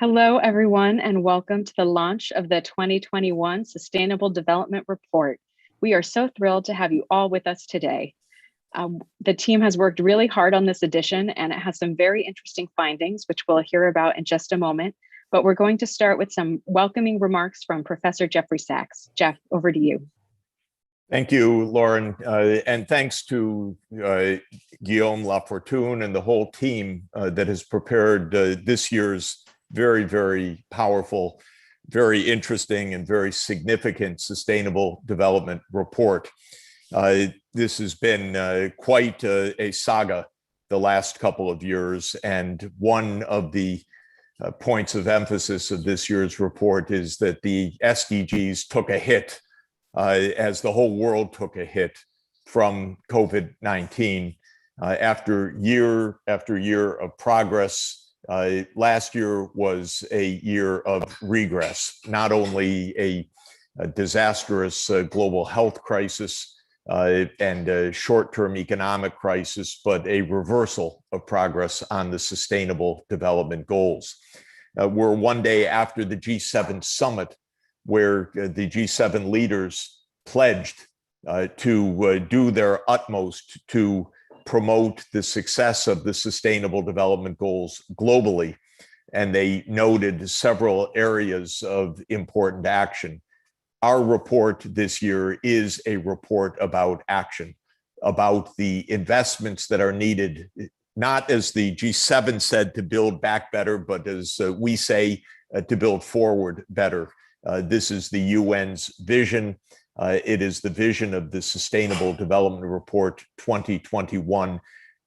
Hello, everyone, and welcome to the launch of the 2021 Sustainable Development Report. We are so thrilled to have you all with us today. The team has worked really hard on this edition, and it has some very interesting findings, which we'll hear about in just a moment. But we're going to start with some welcoming remarks from Professor Jeffrey Sachs. Jeff, over to you. Thank you, Lauren, and thanks to Guillaume Lafortune and the whole team that has prepared this year's very, very powerful, very interesting, and very significant Sustainable Development Report. This has been quite a saga the last couple of years, and one of the points of emphasis of this year's report is that the SDGs took a hit as the whole world took a hit from COVID-19. After year of progress, last year was a year of regress, not only a disastrous global health crisis and a short-term economic crisis, but a reversal of progress on the Sustainable Development Goals. We're one day after the G7 summit, where the G7 leaders pledged to do their utmost to promote the success of the Sustainable Development Goals globally. And they noted several areas of important action. Our report this year is a report about action, about the investments that are needed, not as the G7 said to build back better, but as we say to build forward better. This is the UN's vision. It is the vision of the Sustainable Development Report 2021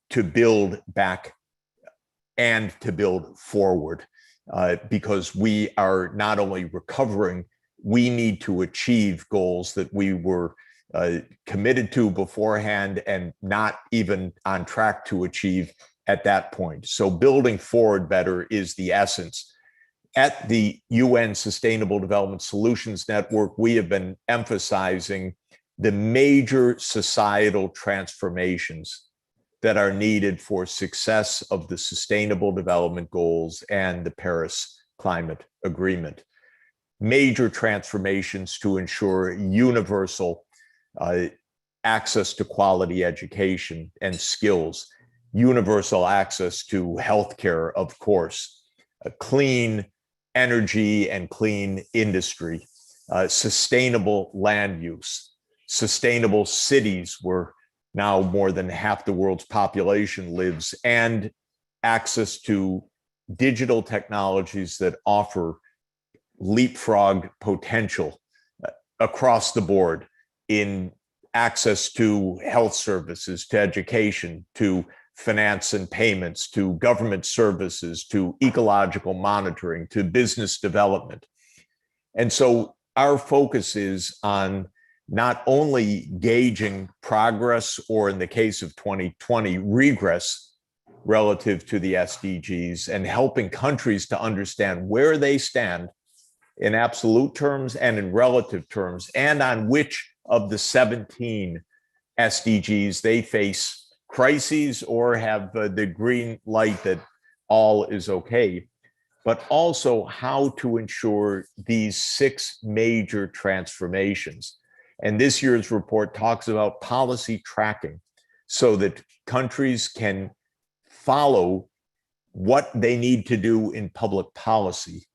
to build back and to build forward, because we are not only recovering, we need to achieve goals that we were committed to beforehand and not even on track to achieve at that point. So building forward better is the essence. At the UN Sustainable Development Solutions Network, we have been emphasizing the major societal transformations that are needed for success of the Sustainable Development Goals and the Paris Climate Agreement. Major transformations to ensure universal access to quality education and skills, universal access to healthcare, of course, a clean energy and clean industry, sustainable land use, sustainable cities where now more than half the world's population lives, and access to digital technologies that offer leapfrog potential across the board in access to health services, to education, to finance and payments, to government services, to ecological monitoring, to business development. And so our focus is on not only gauging progress, or in the case of 2020, regress relative to the SDGs, and helping countries to understand where they stand in absolute terms and in relative terms, and on which of the 17 SDGs they face crises or have the green light that all is okay, but also how to ensure these 6 major transformations. And this year's report talks about policy tracking so that countries can follow what they need to do in public policy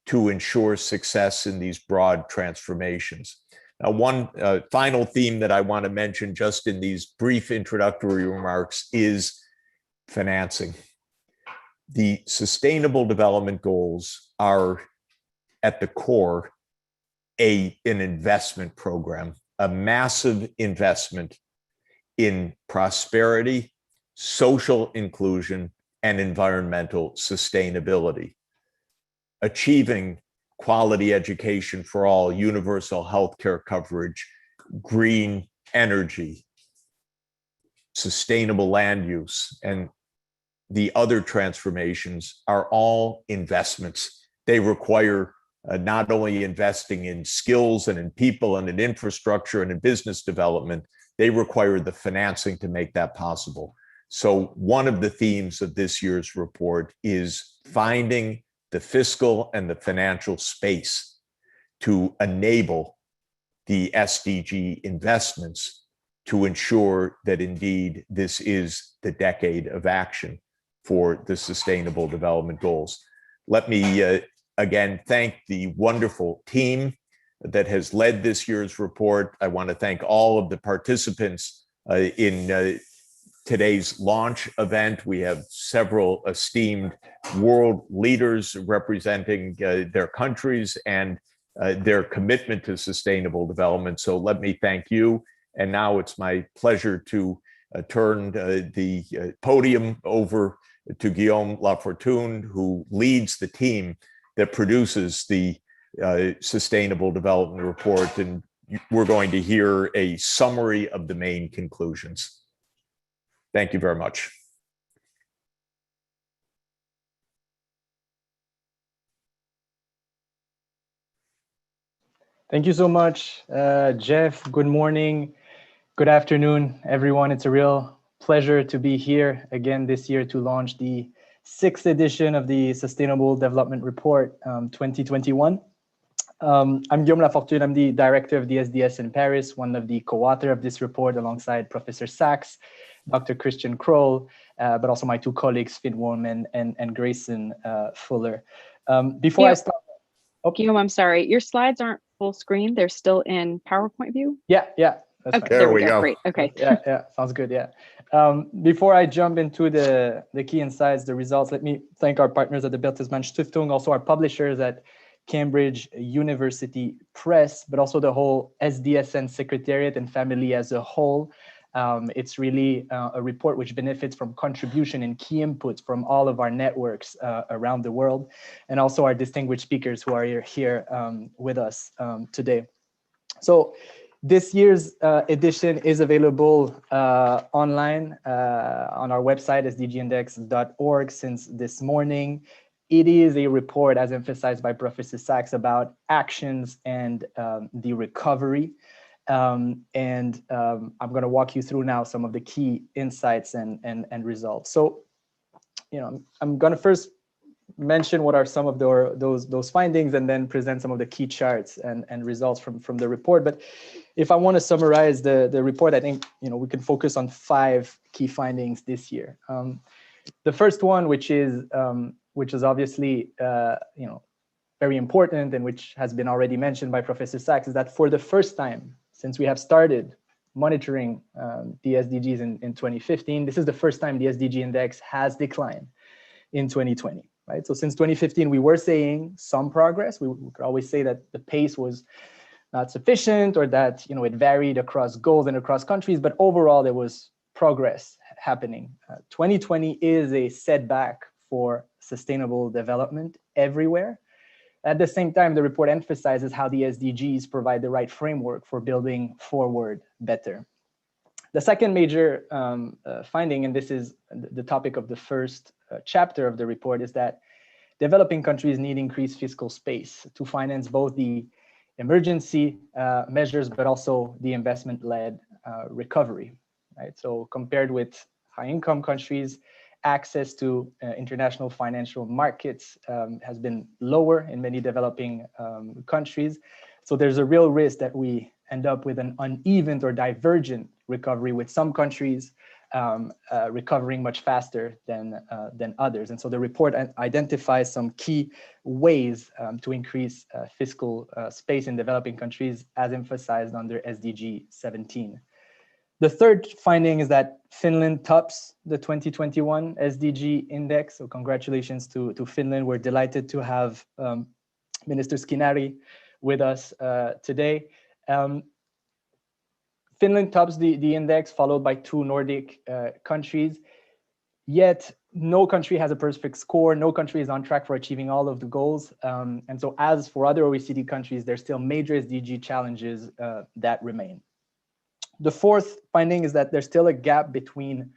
to ensure success in these broad transformations. Now, one final theme that I want to mention just in these brief introductory remarks is financing. The Sustainable Development Goals are at the core an investment program, a massive investment in prosperity, social inclusion, and environmental sustainability. Achieving quality education for all, universal healthcare coverage, green energy, sustainable land use, and the other transformations are all investments. They require not only investing in skills and in people and in infrastructure and in business development, they require the financing to make that possible. So one of the themes of this year's report is finding the fiscal and the financial space to enable the SDG investments to ensure that indeed this is the decade of action for the Sustainable Development Goals. Let me again thank the wonderful team that has led this year's report. I want to thank all of the participants in today's launch event. We have several esteemed world leaders representing their countries and their commitment to sustainable development. So let me thank you. And now it's my pleasure to turn the podium over to Guillaume Lafortune, who leads the team that produces the Sustainable Development Report. And we're going to hear a summary of the main conclusions. Thank you very much. Thank you so much, Jeff. Good morning, good afternoon, everyone. It's a real pleasure to be here again this year to launch the 6th edition of the Sustainable Development Report 2021. I'm Guillaume Lafortune. I'm the director of the SDS in Paris, one of the co-author of this report alongside Professor Sachs, Dr. Christian Kroll, but also my two colleagues, Finn Woolman and Grayson Fuller. Before I start, Guillaume, I'm sorry, your slides aren't full screen. They're still in PowerPoint view? Yeah. That's okay, fine. there we go. Great. Okay. Yeah, sounds good. Yeah. Before I jump into the key insights, the results, let me thank our partners at the Bertelsmann Stiftung, also our publishers at Cambridge University Press, but also the whole SDSN Secretariat and family as a whole. It's really a report which benefits from contribution and key inputs from all of our networks around the world, and also our distinguished speakers who are here with us today. So this year's edition is available online on our website, sdgindex.org, since this morning. It is a report, as emphasized by Professor Sachs, about actions and the recovery. I'm going to walk you through now some of the key insights and results. So, I'm going to first mention what are some of those findings and then present some of the key charts and results from the report. But if I want to summarize the report, I think we can focus on 5 key findings this year. The first one, which is obviously very important and which has been already mentioned by Professor Sachs, is that for the first time since we have started monitoring the SDGs in 2015, this is the first time the SDG index has declined in 2020. Right? So since 2015, we were seeing some progress. We could always say that the pace was not sufficient or that it varied across goals and across countries, but overall there was progress happening. 2020 is a setback for sustainable development everywhere. At the same time, the report emphasizes how the SDGs provide the right framework for building forward better. The second major finding, and this is the topic of the first chapter of the report, is that developing countries need increased fiscal space to finance both the emergency measures, but also the investment-led recovery. Right? So compared with high-income countries, access to international financial markets has been lower in many developing countries. So there's a real risk that we end up with an uneven or divergent recovery, with some countries recovering much faster than others. And so the report identifies some key ways to increase fiscal space in developing countries, as emphasized under SDG 17. The third finding is that Finland tops the 2021 SDG index. So congratulations to Finland. We're delighted to have Minister Skinnari with us today. Finland tops the index, followed by 2 Nordic countries. Yet no country has a perfect score. No country is on track for achieving all of the goals. And so as for other OECD countries, there's still major SDG challenges that remain. The fourth finding is that there's still a gap between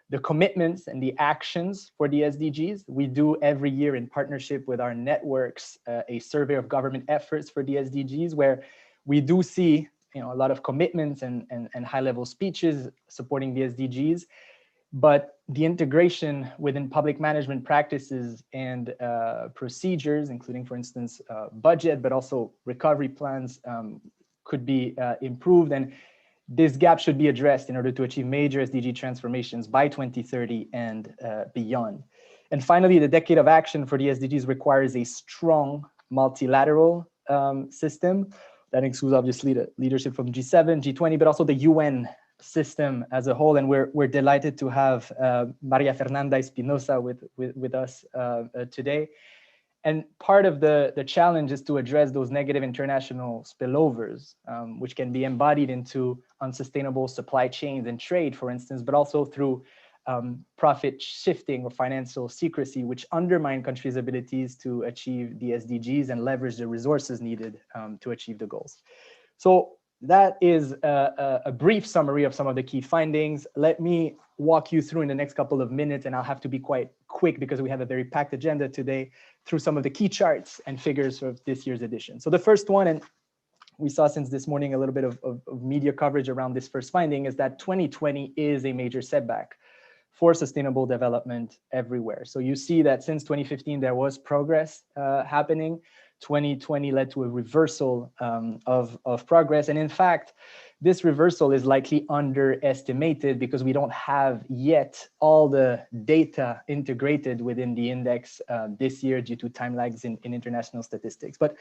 the commitments and the actions for the SDGs. We do every year, in partnership with our networks, a survey of government efforts for the SDGs, where we do see a lot of commitments and high-level speeches supporting the SDGs. But the integration within public management practices and procedures, including, for instance, budget, but also recovery plans, could be improved. And this gap should be addressed in order to achieve major SDG transformations by 2030 and beyond. And finally, the decade of action for the SDGs requires a strong multilateral system that includes obviously the leadership from G7, G20, but also the UN system as a whole. And we're delighted to have Maria Fernanda Espinosa with us today. And part of the challenge is to address those negative international spillovers, which can be embodied into unsustainable supply chains and trade, for instance, but also through profit shifting or financial secrecy, which undermine countries' abilities to achieve the SDGs and leverage the resources needed to achieve the goals. So that is a brief summary of some of the key findings. Let me walk you through in the next couple of minutes, and I'll have to be quite quick because we have a very packed agenda today, through some of the key charts and figures of this year's edition. So the first one, and we saw since this morning a little bit of media coverage around this first finding, is that 2020 is a major setback for sustainable development everywhere. So you see that since 2015, there was progress happening. 2020 led to a reversal of progress. And in fact, this reversal is likely underestimated because we don't have yet all the data integrated within the index this year due to time lags in international statistics. But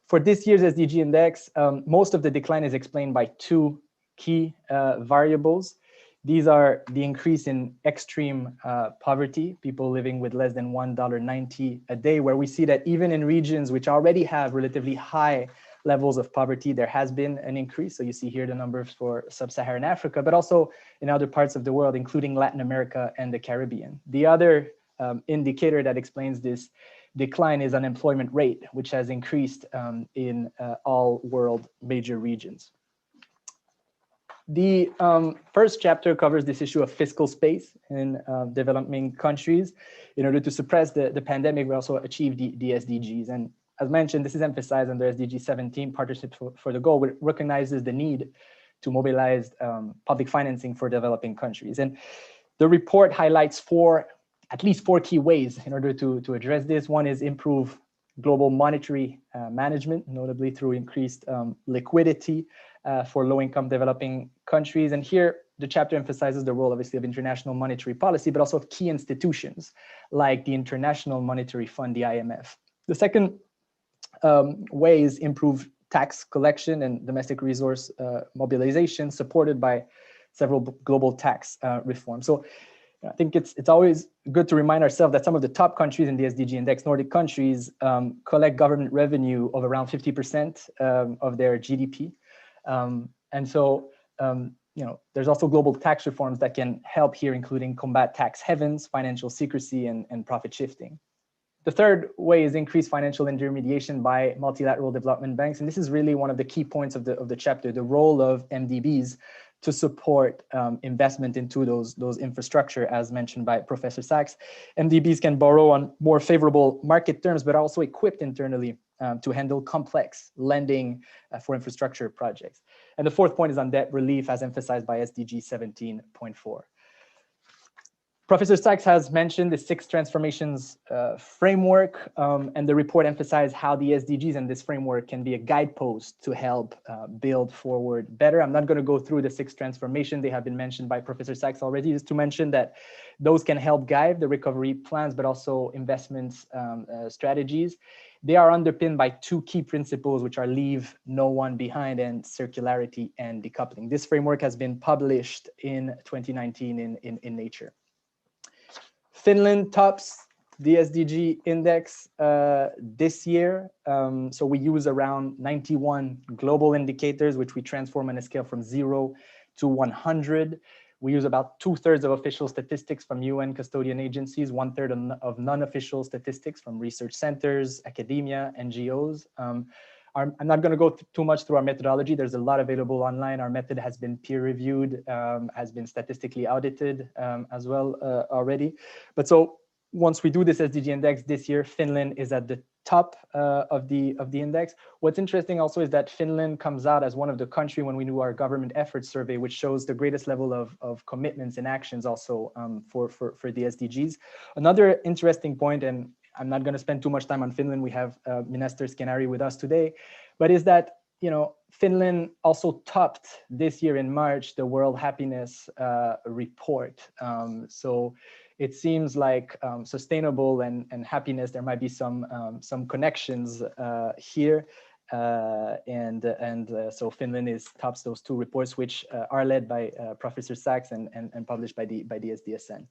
for this year's SDG index, most of the decline is explained by two key variables. These are the increase in extreme poverty, people living with less than $1.90 a day, where we see that even in regions which already have relatively high levels of poverty, there has been an increase. So you see here the numbers for sub-Saharan Africa, but also in other parts of the world, including Latin America and the Caribbean. The other indicator that explains this decline is unemployment rate, which has increased in all world major regions. The first chapter covers this issue of fiscal space in developing countries. In order to suppress the pandemic, we also achieved the SDGs. And as mentioned, this is emphasized under SDG2030, Partnership for the Goal, which recognizes the need to mobilize public financing for developing countries. And the report highlights at least four key ways in order to address this. One is improve global monetary management, notably through increased liquidity for low-income developing countries. And here, the chapter emphasizes the role, obviously, of international monetary policy, but also of key institutions like the International Monetary Fund, the IMF. The second way is improve tax collection and domestic resource mobilization, supported by several global tax reforms. So I think it's always good to remind ourselves that some of the top countries in the SDG index, Nordic countries, collect government revenue of around 50% of their GDP. And so, there's also global tax reforms that can help here, including combat tax havens, financial secrecy, and profit shifting. The third way is increase financial intermediation by multilateral development banks. And this is really one of the key points of the chapter, the role of MDBs to support investment into those infrastructure, as mentioned by Professor Sachs. MDBs can borrow on more favorable market terms, but are also equipped internally to handle complex lending for infrastructure projects. And the fourth point is on debt relief, as emphasized by SDG 17.4. Professor Sachs has mentioned the 6 transformations framework, and the report emphasized how the SDGs and this framework can be a guidepost to help build forward better. I'm not going to go through the 6 transformations. They have been mentioned by Professor Sachs already, just to mention that those can help guide the recovery plans, but also investments strategies. They are underpinned by 2 key principles, which are leave no one behind and circularity and decoupling. This framework has been published in 2019 in Nature. Finland tops the SDG index this year. So we use around 91 global indicators, which we transform on a scale from 0 to 100. We use about 2/3 of official statistics from UN custodian agencies, 1/3 of non-official statistics from research centers, academia, NGOs. I'm not going to go too much through our methodology. There's a lot available online. Our method has been peer-reviewed, has been statistically audited as well already. But so once we do this SDG index this year, Finland is at the top of the index. What's interesting also is that Finland comes out as one of the countries when we do our government effort survey, which shows the greatest level of commitments and actions also for the SDGs. Another interesting point, and I'm not going to spend too much time on Finland, we have Minister Skenari with us today, but is that, you know, Finland also topped this year in March the World Happiness Report. So it seems like sustainable and happiness, there might be some connections here. So Finland tops those two reports, which are led by Professor Sachs and published by the SDSN.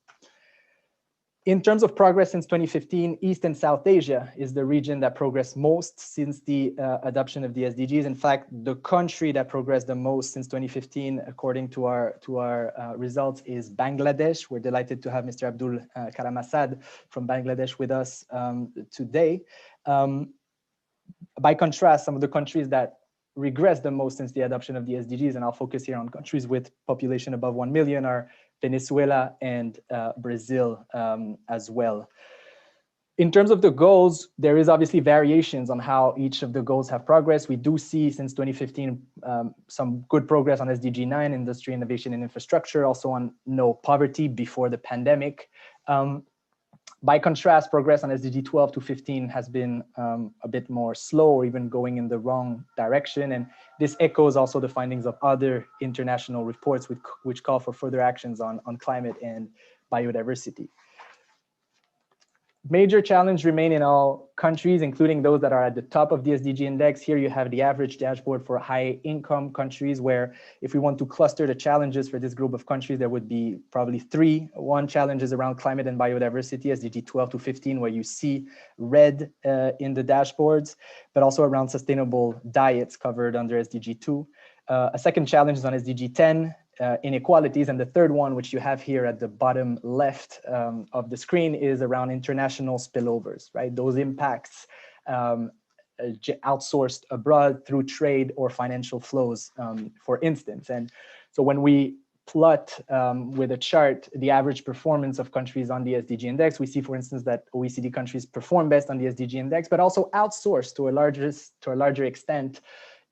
In terms of progress since 2015, East and South Asia is the region that progressed most since the adoption of the SDGs. In fact, the country that progressed the most since 2015, according to our results, is Bangladesh. We're delighted to have Mr. Abdul Karam Asad from Bangladesh with us today. By contrast, some of the countries that regressed the most since the adoption of the SDGs, and I'll focus here on countries with population above 1 million, are Venezuela and Brazil as well. In terms of the goals, there is obviously variations on how each of the goals have progressed. We do see since 2015 some good progress on SDG 9, industry, innovation, and infrastructure, also on no poverty before the pandemic. By contrast, progress on SDG 12 to 15 has been a bit more slow or even going in the wrong direction. And this echoes also the findings of other international reports which call for further actions on climate and biodiversity. Major challenges remain in all countries, including those that are at the top of the SDG index. Here you have the average dashboard for high income countries, where if we want to cluster the challenges for this group of countries, there would be probably three. One challenge is around climate and biodiversity, SDG 12 to 15, where you see red in the dashboards, but also around sustainable diets covered under SDG 2. A second challenge is on SDG 10, inequalities, and the third one, which you have here at the bottom left of the screen, is around international spillovers, right? Those impacts outsourced abroad through trade or financial flows, for instance. And so when we plot with a chart the average performance of countries on the SDG index, we see, for instance, that OECD countries perform best on the SDG index, but also outsource to a larger extent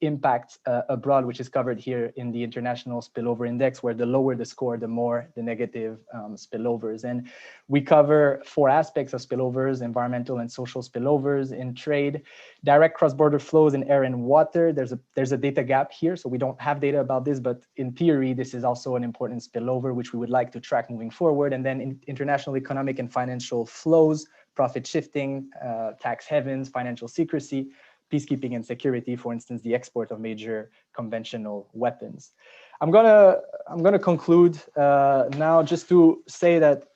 impact abroad, which is covered here in the International Spillover Index, where the lower the score, the more the negative spillovers. And we cover four aspects of spillovers: environmental and social spillovers in trade, direct cross-border flows in air and water. There's a data gap here, so we don't have data about this, but in theory, this is also an important spillover, which we would like to track moving forward. And then in international economic and financial flows, profit shifting, tax havens, financial secrecy, peacekeeping and security, for instance, the export of major conventional weapons. I'm gonna conclude now, just to say that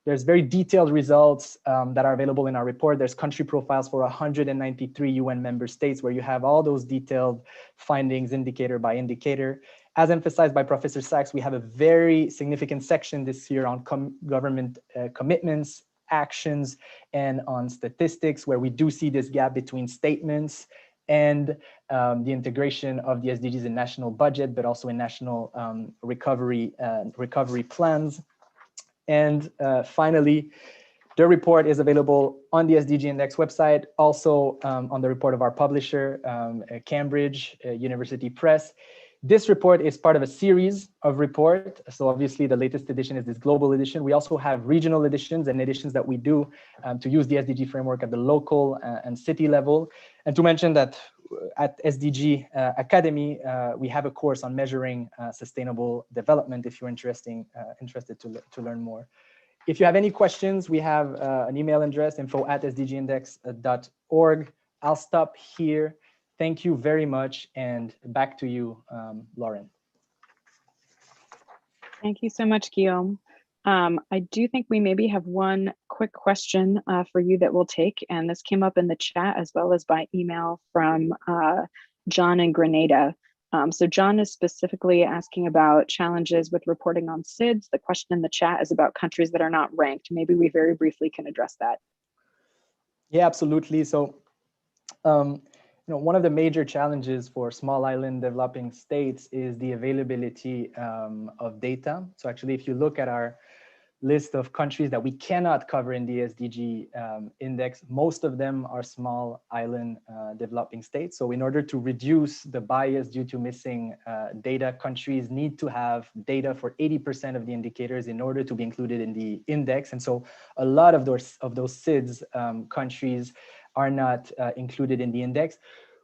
there's very detailed results that are available in our report. There's country profiles for 193 UN member states, where you have all those detailed findings, indicator by indicator. As emphasized by Professor Sachs, we have a very significant section this year on government commitments, actions, and on statistics, where we do see this gap between statements and the integration of the SDGs in national budget, but also in national recovery plans. And finally, the report is available on the SDG Index website, also on the report of our publisher, Cambridge University Press. This report is part of a series of reports. So obviously the latest edition is this global edition. We also have regional editions and editions that we do to use the SDG framework at the local and city level. And to mention that at SDG Academy, we have a course on measuring sustainable development if you're interested to learn more. If you have any questions, we have an email address, info@sdgindex.org. I'll stop here. Thank you very much, and back to you, Lauren. Thank you so much, Guillaume. I do think we maybe have one quick question for you that we'll take, and this came up in the chat as well as by email from John in Grenada. So John is specifically asking about challenges with reporting on SIDS. The question in the chat is about countries that are not ranked. Maybe we very briefly can address that. Yeah, absolutely. So, one of the major challenges for small island developing states is the availability of data. So actually, if you look at our list of countries that we cannot cover in the SDG index. Most of them are small island developing states. So in order to reduce the bias due to missing data, countries need to have data for 80% of the indicators in order to be included in the index. And so a lot of those SIDS countries are not included in the index.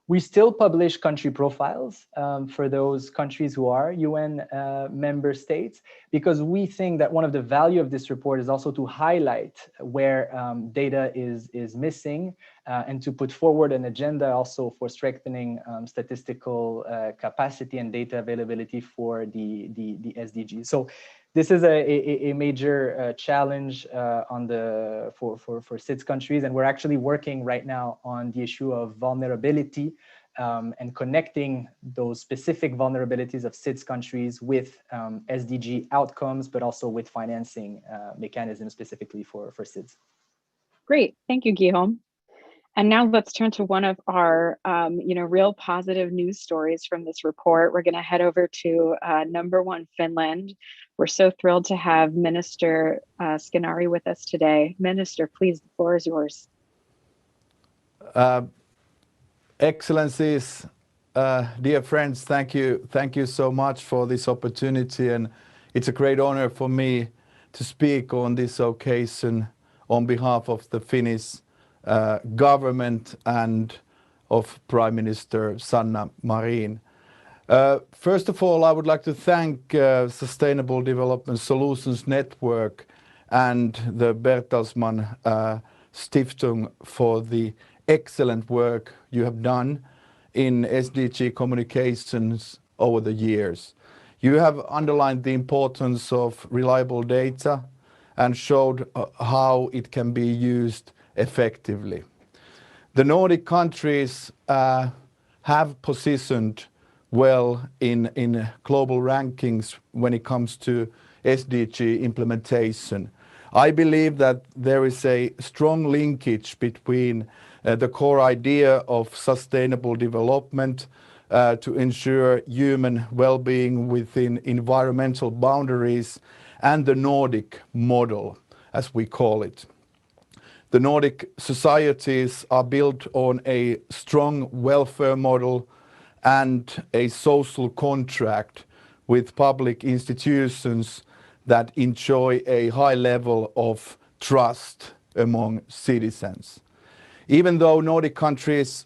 We still publish country profiles for those countries who are UN member states, because we think that one of the value of this report is also to highlight where data is missing and to put forward an agenda also for strengthening statistical capacity and data availability for the SDGs. So this is a major challenge for SIDS countries, and we're actually working right now on the issue of vulnerability and connecting those specific vulnerabilities of SIDS countries with SDG outcomes, but also with financing mechanisms specifically for SIDS. Great, thank you, Guillaume. And now let's turn to one of our, real positive news stories from this report. We're going to head over to number 1, Finland. We're so thrilled to have Minister Skinnari with us today. Minister, please, the floor is yours. Excellencies, dear friends, thank you so much for this opportunity, and it's a great honor for me to speak on this occasion on behalf of the Finnish government and of Prime Minister Sanna Marin. First of all, I would like to thank Sustainable Development Solutions Network and the Bertelsmann Stiftung for the excellent work you have done in SDG communications over the years. You have underlined the importance of reliable data and showed how it can be used effectively. The Nordic countries have positioned well in global rankings when it comes to SDG implementation. I believe that there is a strong linkage between the core idea of sustainable development to ensure human well-being within environmental boundaries and the Nordic model, as we call it. The Nordic societies are built on a strong welfare model and a social contract with public institutions that enjoy a high level of trust among citizens. Even though Nordic countries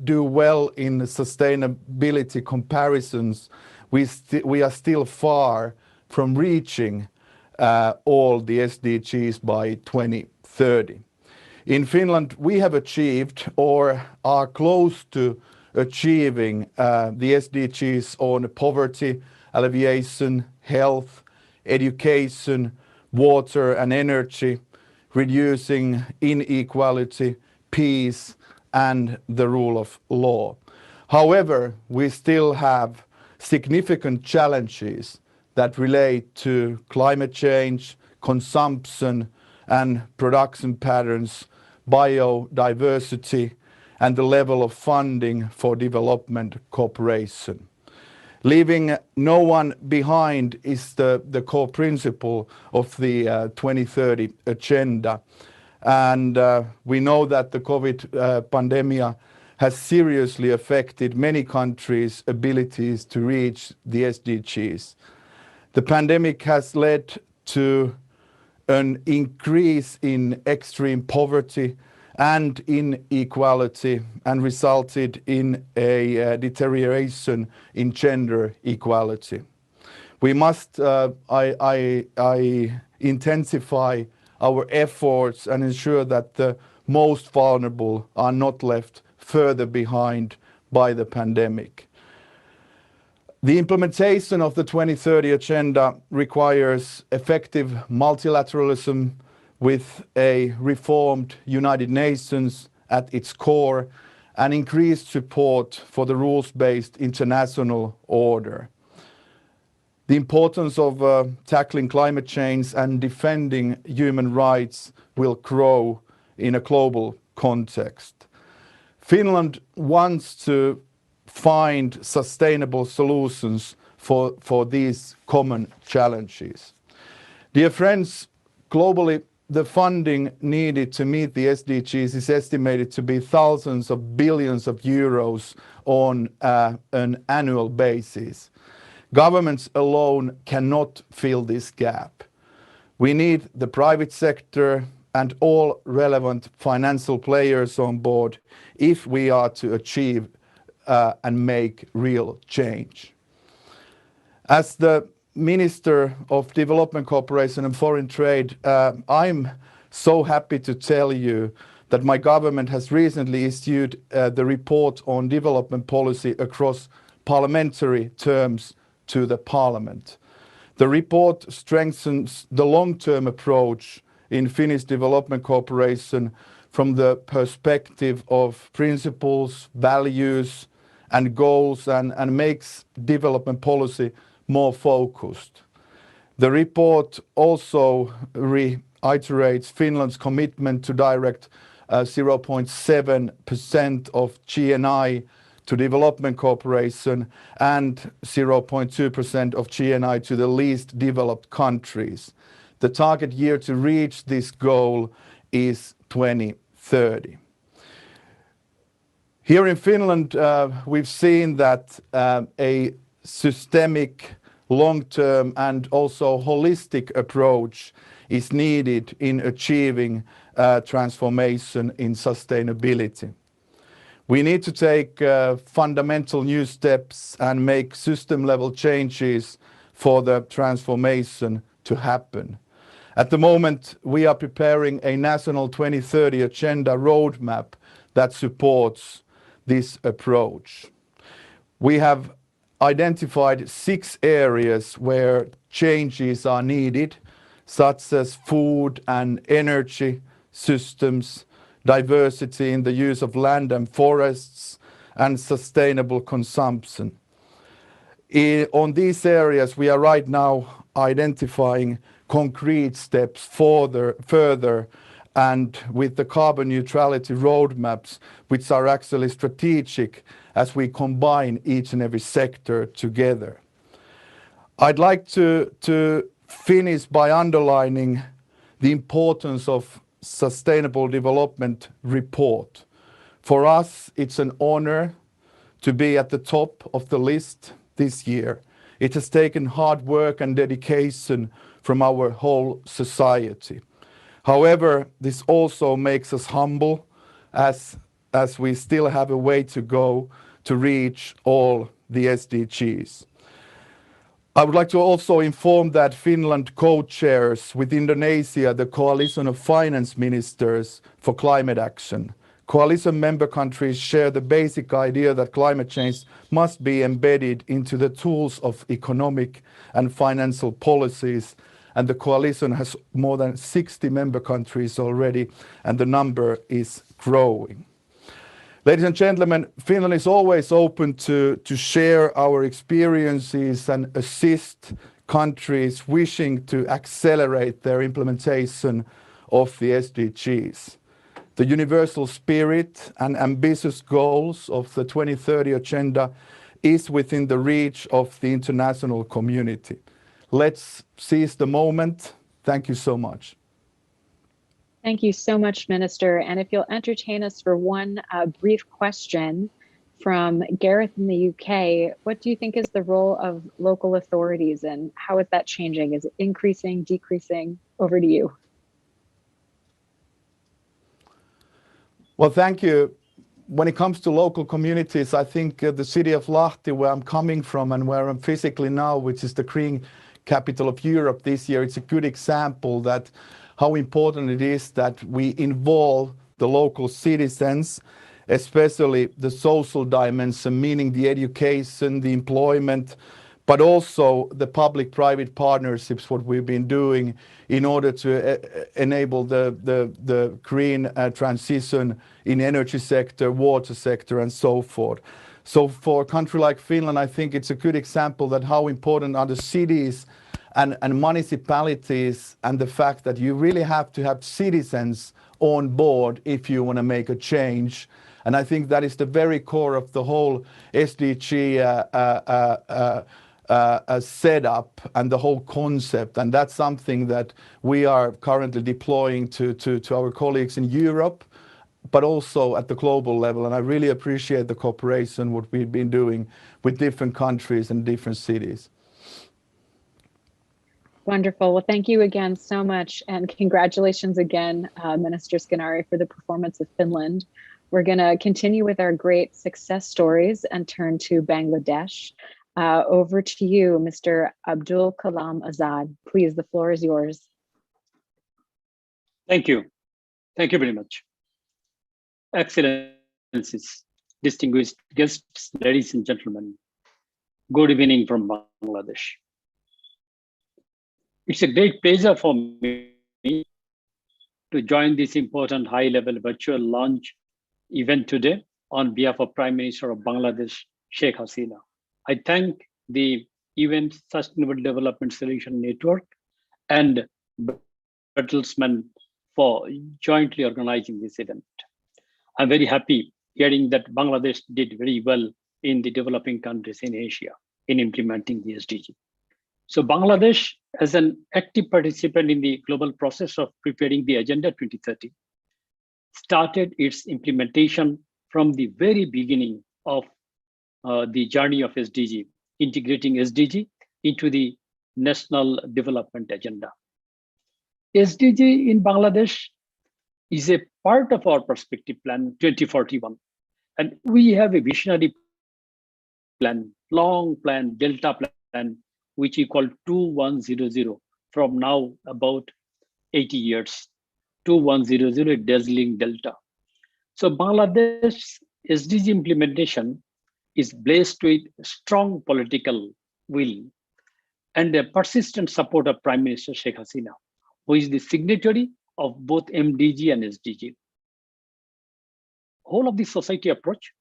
do well in sustainability comparisons, we are still far from reaching all the SDGs by 2030. In Finland, we have achieved or are close to achieving the SDGs on poverty, alleviation, health, education, water and energy, reducing inequality, peace and the rule of law. However, we still have significant challenges that relate to climate change, consumption and production patterns, biodiversity, and the level of funding for development cooperation. Leaving no one behind is the core principle of the 2030 agenda. And we know that the COVID pandemic has seriously affected many countries' abilities to reach the SDGs. The pandemic has led to an increase in extreme poverty and inequality and resulted in a deterioration in gender equality. We must intensify our efforts and ensure that the most vulnerable are not left further behind by the pandemic. The implementation of the 2030 agenda requires effective multilateralism with a reformed United Nations at its core and increased support for the rules-based international order. The importance of tackling climate change and defending human rights will grow in a global context. Finland wants to find sustainable solutions for these common challenges. Dear friends, globally, the funding needed to meet the SDGs is estimated to be thousands of billions of euros on an annual basis. Governments alone cannot fill this gap. We need the private sector and all relevant financial players on board if we are to achieve and make real change. As the Minister of Development Cooperation and Foreign Trade, I'm so happy to tell you that my government has recently issued the report on development policy across parliamentary terms to the Parliament. The report strengthens the long-term approach in Finnish development cooperation from the perspective of principles, values, and goals, and makes development policy more focused. The report also reiterates Finland's commitment to direct 0.7% of GNI to development cooperation and 0.2% of GNI to the least developed countries. The target year to reach this goal is 2030. Here in Finland, we've seen that a systemic, long-term and also holistic approach is needed in achieving transformation in sustainability. We need to take fundamental new steps and make system-level changes for the transformation to happen. At the moment, we are preparing a national 2030 agenda roadmap that supports this approach. We have identified 6 areas where changes are needed, such as food and energy systems, diversity in the use of land and forests, and sustainable consumption. On these areas, we are right now identifying concrete steps further and with the carbon neutrality roadmaps, which are actually strategic as we combine each and every sector together. I'd like to finish by underlining the importance of Sustainable Development Report. For us, it's an honor to be at the top of the list this year. It has taken hard work and dedication from our whole society. However, this also makes us humble as we still have a way to go to reach all the SDGs. I would like to also inform that Finland co-chairs with Indonesia the Coalition of Finance Ministers for Climate Action. Coalition member countries share the basic idea that climate change must be embedded into the tools of economic and financial policies, and the coalition has more than 60 member countries already, and the number is growing. Ladies and gentlemen, Finland is always open to share our experiences and assist countries wishing to accelerate their implementation of the SDGs. The universal spirit and ambitious goals of the 2030 agenda is within the reach of the international community. Let's seize the moment. Thank you so much. Thank you so much, Minister. And if you'll entertain us for one brief question from Gareth in the UK, what do you think is the role of local authorities and how is that changing? Is it increasing, decreasing? Over to you. Well, thank you. When it comes to local communities, I think the city of Lahti, where I'm coming from and where I'm physically now, which is the green capital of Europe this year, it's a good example that how important it is that we involve the local citizens, especially the social dimension, meaning the education, the employment, but also the public-private partnerships, what we've been doing in order to enable the green transition in energy sector, water sector, and so forth. So for a country like Finland, I think it's a good example that how important are the cities and municipalities, and the fact that you really have to have citizens on board if you want to make a change. And I think that is the very core of the whole SDG setup and the whole concept. And that's something that we are currently deploying to our colleagues in Europe, but also at the global level. And I really appreciate the cooperation, what we've been doing with different countries and different cities. Wonderful. Well, thank you again so much. And congratulations again, Minister Skinari, for the performance of Finland. We're going to continue with our great success stories and turn to Bangladesh. Over to you, Mr. Abdul Kalam Azad. Please, the floor is yours. Thank you. Thank you very much. Excellencies, distinguished guests, ladies and gentlemen, good evening from Bangladesh. It's a great pleasure for me to join this important high-level virtual launch event today on behalf of Prime Minister of Bangladesh, Sheikh Hasina. I thank the Event Sustainable Development Solution Network and Bertelsmann for jointly organizing this event. I'm very happy hearing that Bangladesh did very well in the developing countries in Asia in implementing the SDG. So Bangladesh, as an active participant in the global process of preparing the Agenda 2030, started its implementation from the very beginning of the journey of SDG, integrating SDG into the National Development Agenda. SDG in Bangladesh is a part of our perspective plan 2041. And we have a visionary plan, long plan, Delta plan, which we call 2100 from now about 80 years. 2100, a dazzling Delta. So Bangladesh's SDG implementation is blessed with strong political will and a persistent support of Prime Minister Sheikh Hasina, who is the signatory of both MDG and SDG. Whole of the society approach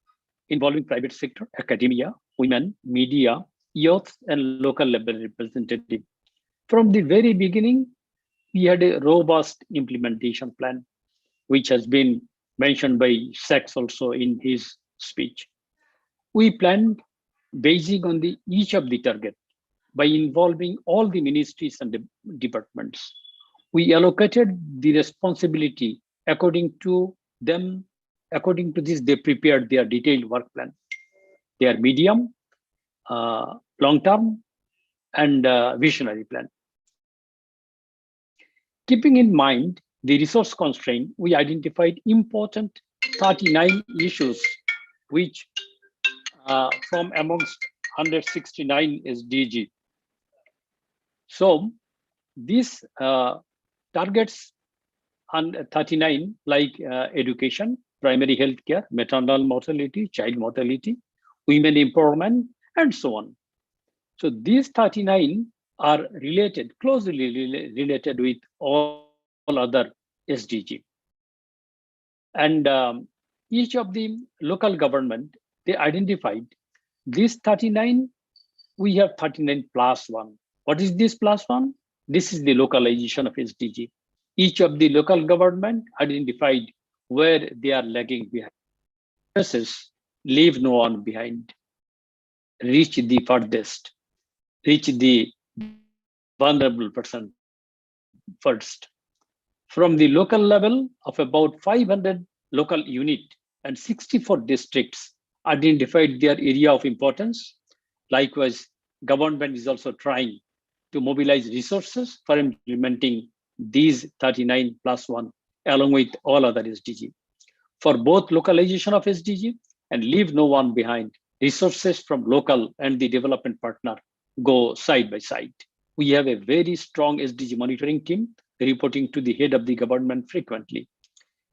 involving private sector, academia, women, media, youth, and local level representative. From the very beginning, we had a robust implementation plan, which has been mentioned by Sachs also in his speech. We planned basing on each of the target by involving all the ministries and the departments. We allocated the responsibility according to them. According to this, they prepared their detailed work plan, their medium, long-term, and visionary plan. Keeping in mind the resource constraint, we identified important 39 issues, which from amongst 169 SDG. So these targets on 39 like education, primary health care, maternal mortality, child mortality, women empowerment, and so on. So these 39 are related, closely related with all other SDG. And each of the local government, they identified these 39, we have 39 plus one. What is this plus one? This is the localization of SDG. Each of the local government identified where they are lagging behind. Versus leave no one behind. Reach the farthest. Reach the vulnerable person first. From the local level of about 500 local unit and 64 districts identified their area of importance. Likewise, government is also trying to mobilize resources for implementing these 39 plus one along with all other SDG. For both localization of SDG and leave no one behind, resources from local and the development partner go side by side. We have a very strong SDG monitoring team reporting to the head of the government frequently.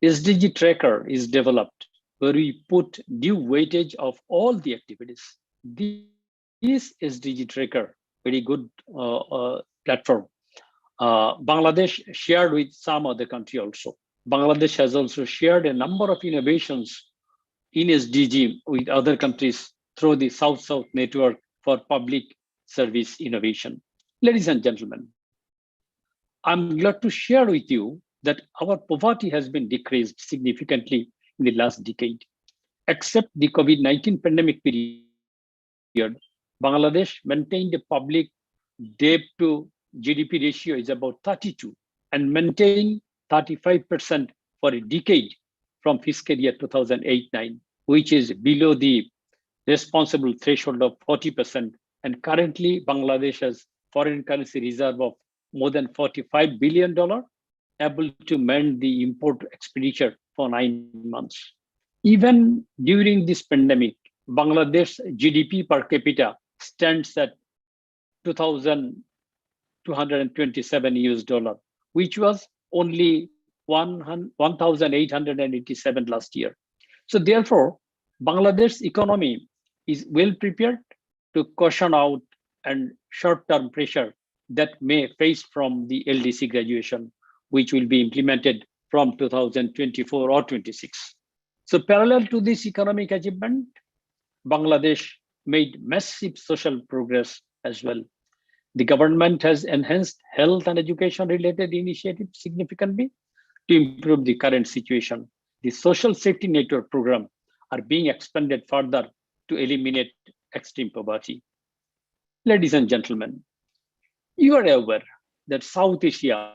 SDG tracker is developed where we put due weightage of all the activities. This SDG tracker, very good platform. Bangladesh shared with some other country also. Bangladesh has also shared a number of innovations in SDG with other countries through the South-South network for public service innovation. Ladies and gentlemen, I'm glad to share with you that our poverty has been decreased significantly in the last decade. Except the COVID-19 pandemic period, Bangladesh maintained a public debt to GDP ratio is about 32 and maintained 35% for a decade from fiscal year 2008-9, which is below the responsible threshold of 40%. And currently, Bangladesh has foreign currency reserve of more than $45 billion, able to mend the import expenditure for 9 months. Even during this pandemic, Bangladesh GDP per capita stands at $2,227, which was only 1,887 last year. So therefore, Bangladesh's economy is well prepared to caution out and short-term pressure that may face from the LDC graduation, which will be implemented from 2024 or 26. So parallel to this economic achievement, Bangladesh made massive social progress as well. The government has enhanced health and education related initiatives significantly to improve the current situation. The social safety network program are being expanded further to eliminate extreme poverty. Ladies and gentlemen, you are aware that South Asia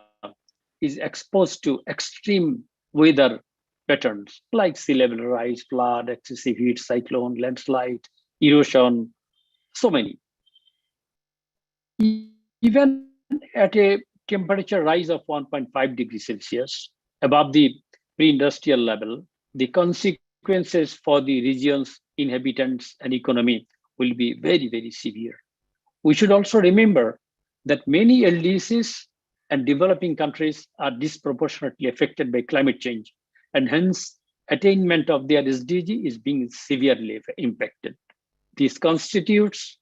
is exposed to extreme weather patterns like sea level rise, flood, excessive heat, cyclone, landslide, erosion, so many. Even at a temperature rise of 1.5 degrees Celsius above the pre-industrial level, the consequences for the region's inhabitants and economy will be very, very severe. We should also remember that many LDCs and developing countries are disproportionately affected by climate change, and hence attainment of their SDG is being severely impacted. This constitutes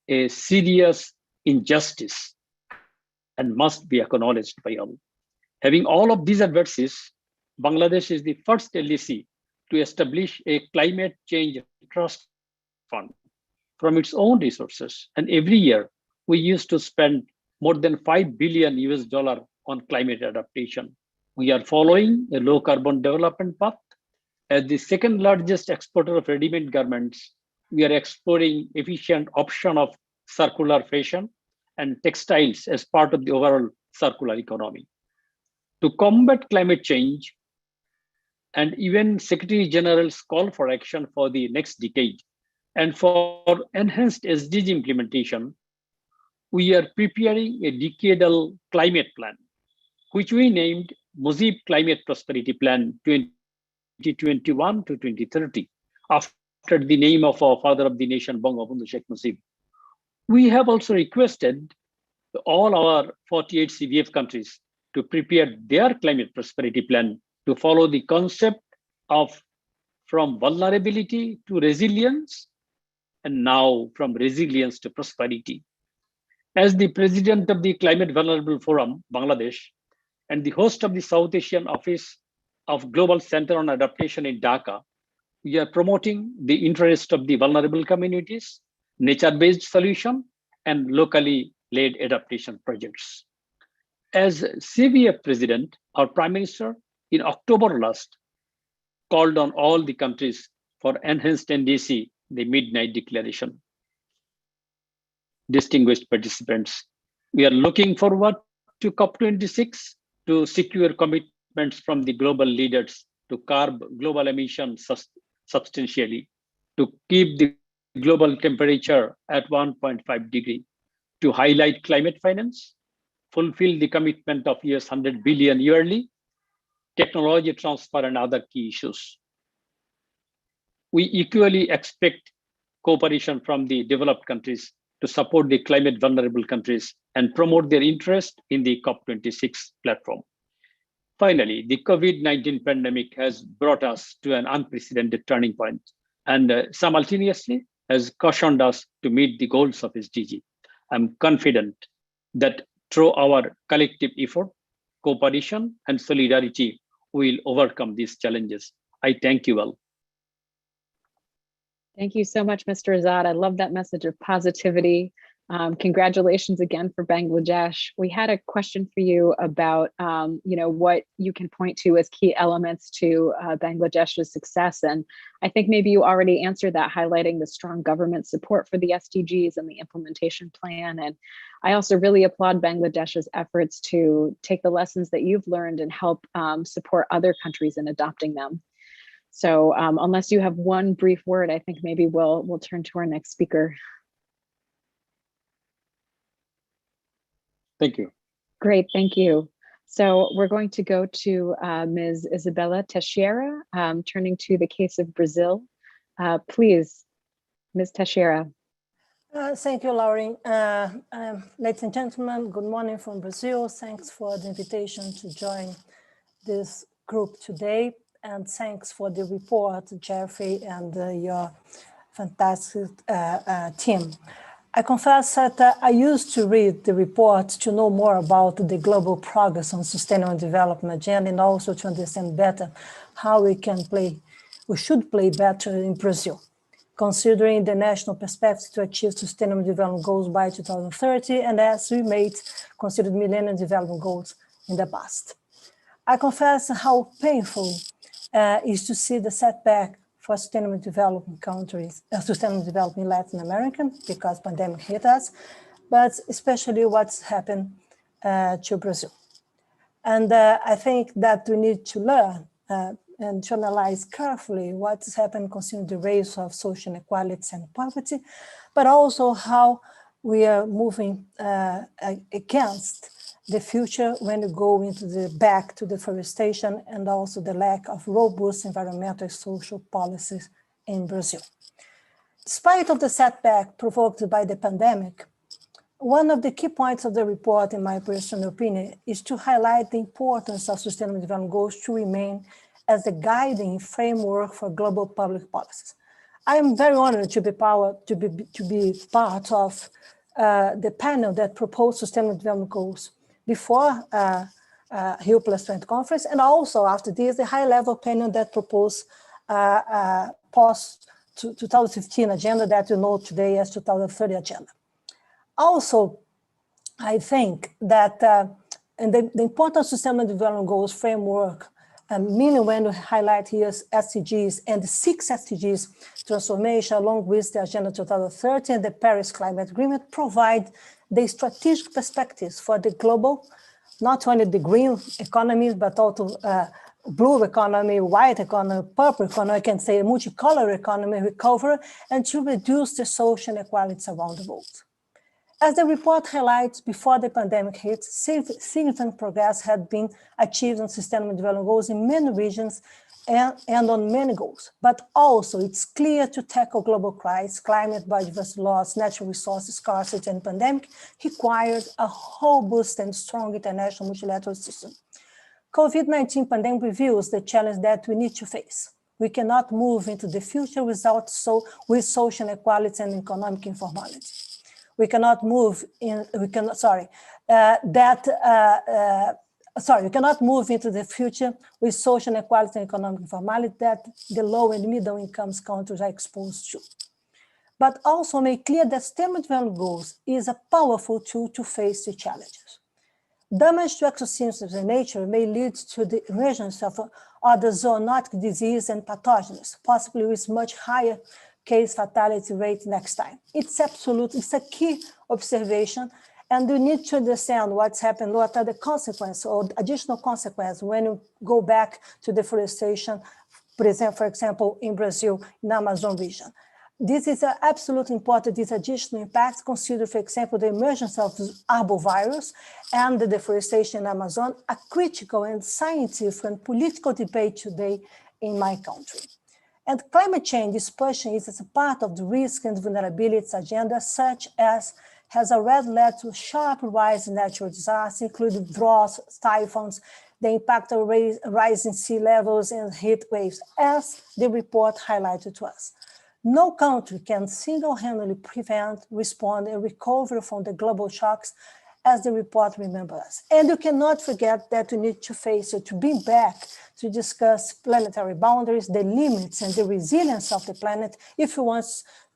a serious injustice and must be acknowledged by all. Having all of these adversities, Bangladesh is the first LDC to establish a climate change trust fund from its own resources. And every year, we used to spend more than $5 billion on climate adaptation. We are following a low carbon development path. As the second largest exporter of ready-made garments, we are exploring efficient option of circular fashion and textiles as part of the overall circular economy. To combat climate change, and even Secretary General's call for action for the next decade, and for enhanced SDG implementation, we are preparing a decadal climate plan, which we named Mujib Climate Prosperity Plan 2021 to 2030, after the name of our father of the nation, Bangabandhu Sheikh Mujib. We have also requested all our 48 CVF countries to prepare their climate prosperity plan to follow the concept of from vulnerability to resilience, and now from resilience to prosperity. As the president of the Climate Vulnerable Forum, Bangladesh, and the host of the South Asian Office of Global Center on Adaptation in Dhaka, we are promoting the interest of the vulnerable communities, nature-based solution, and locally led adaptation projects. As CVF President, our Prime Minister, in October last, called on all the countries for enhanced NDC, the Midnight Declaration. Distinguished participants, we are looking forward to COP26 to secure commitments from the global leaders to curb global emissions substantially, to keep the global temperature at 1.5 degrees, to highlight climate finance, fulfill the commitment of $100 billion yearly, technology transfer, and other key issues. We equally expect cooperation from the developed countries to support the climate vulnerable countries and promote their interest in the COP26 platform. Finally, the COVID-19 pandemic has brought us to an unprecedented turning point and simultaneously has cautioned us to meet the goals of SDG. I'm confident that through our collective effort, cooperation, and solidarity, we will overcome these challenges. I thank you all. Thank you so much, Mr. Azad. I love that message of positivity. Congratulations again for Bangladesh. We had a question for you about, what you can point to as key elements to Bangladesh's success. And I think maybe you already answered that, highlighting the strong government support for the SDGs and the implementation plan. And I also really applaud Bangladesh's efforts to take the lessons that you've learned and help support other countries in adopting them. So unless you have one brief word, I think maybe we'll turn to our next speaker. Thank you. Great, thank you. So we're going to go to Ms. Isabella Teixeira, turning to the case of Brazil. Please, Ms. Teixeira. Thank you, Lauren. Ladies and gentlemen, good morning from Brazil. Thanks for the invitation to join this group today. And thanks for the report, Jeffrey, and your fantastic team. I confess that I used to read the report to know more about the global progress on sustainable development agenda, and also to understand better how we should play better in Brazil, considering the national perspective to achieve sustainable development goals by 2030, and as we made considered Millennium Development Goals in the past. I confess how painful is to see the setback for sustainable development countries, sustainable development in Latin America, because pandemic hit us, but especially what's happened to Brazil. And I think that we need to learn and to analyze carefully what's happened concerning the race of social inequalities and poverty, but also how we are moving against the future when we go into back to deforestation and also the lack of robust environmental and social policies in Brazil. Despite of the setback provoked by the pandemic, one of the key points of the report, in my personal opinion, is to highlight the importance of Sustainable Development Goals to remain as the guiding framework for global public policies. I am very honored to be part of the panel that proposed Sustainable Development Goals before Rio +20 conference, and also after this, the high-level panel that proposed post-2015 agenda that you know today as 2030 agenda. Also, I think that the importance of Sustainable Development Goals framework, meaning when we highlight here SDGs and the 6 SDGs transformation along with the Agenda 2030 and the Paris Climate Agreement provide the strategic perspectives for the global, not only the green economy, but also blue economy, white economy, purple economy, I can say a multicolor economy recovery, and to reduce the social inequalities around the world. As the report highlights, before the pandemic hit, significant progress had been achieved on Sustainable Development Goals in many regions and on many goals, but also it's clear to tackle global crises, climate, biodiversity loss, natural resources scarcity, and pandemic required a robust and strong international multilateral system. COVID-19 pandemic reveals the challenge that we need to face. We cannot move into the future with social inequality and economic informality. We cannot move in. We cannot move into the future with social inequality and economic informality that the low and middle income countries are exposed to. But also make clear that Sustainable Development Goals is a powerful tool to face the challenges. Damage to ecosystems and nature may lead to the emergence of other zoonotic disease and pathogens, possibly with much higher case fatality rate next time. It's a key observation, and we need to understand what's happened, what are the consequences or additional consequences when you go back to deforestation, for example, in Brazil, in the Amazon region. This is absolutely important, these additional impacts. Consider, for example, the emergence of arbovirus and the deforestation in Amazon, a critical and scientific and political debate today in my country. And climate change discussion is as a part of the risk and vulnerabilities agenda, such as has already led to a sharp rise in natural disasters, including droughts, typhoons, the impact of rising sea levels and heat waves, as the report highlighted to us. No country can single-handedly prevent, respond, and recover from the global shocks, as the report remembers us. And you cannot forget that we need to face it, to be back to discuss planetary boundaries, the limits and the resilience of the planet if we want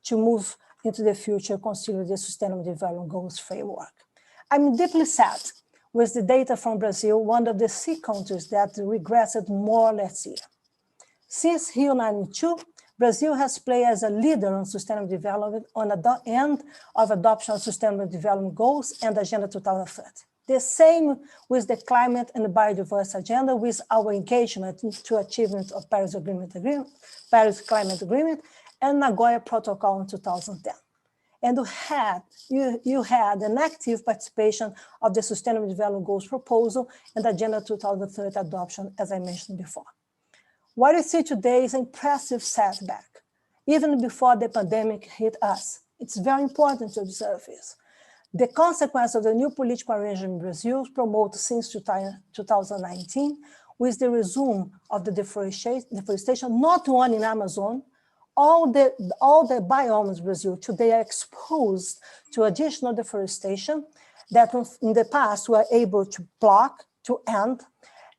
to move into the future consider the Sustainable Development Goals framework. I'm deeply sad with the data from Brazil, one of the 6 countries that regressed more last year. Since Rio 92, Brazil has played as a leader on sustainable development on the end of adoption of Sustainable Development Goals and Agenda 2030. The same with the climate and biodiversity agenda, with our engagement to achievement of Paris Climate Agreement and Nagoya Protocol in 2010. And you had an active participation of the Sustainable Development Goals proposal and Agenda 2030 adoption, as I mentioned before. What we see today is an impressive setback, even before the pandemic hit us. It's very important to observe this. The consequence of the new political arrangement in Brazil promoted since 2019 with the resume of the deforestation, not only in Amazon, all the biomes in Brazil today are exposed to additional deforestation that in the past were able to block, to end,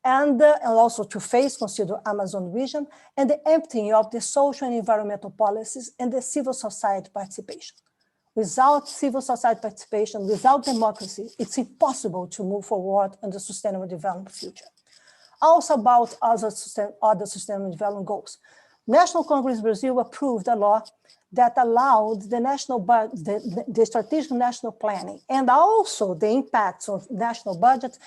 and also to face, consider Amazon region, and the emptying of the social and environmental policies and the civil society participation. Without civil society participation, without democracy, it's impossible to move forward on the sustainable development future. Also about other sustainable development goals. National Congress Brazil approved a law that allowed the strategic national planning and also the impacts of national budget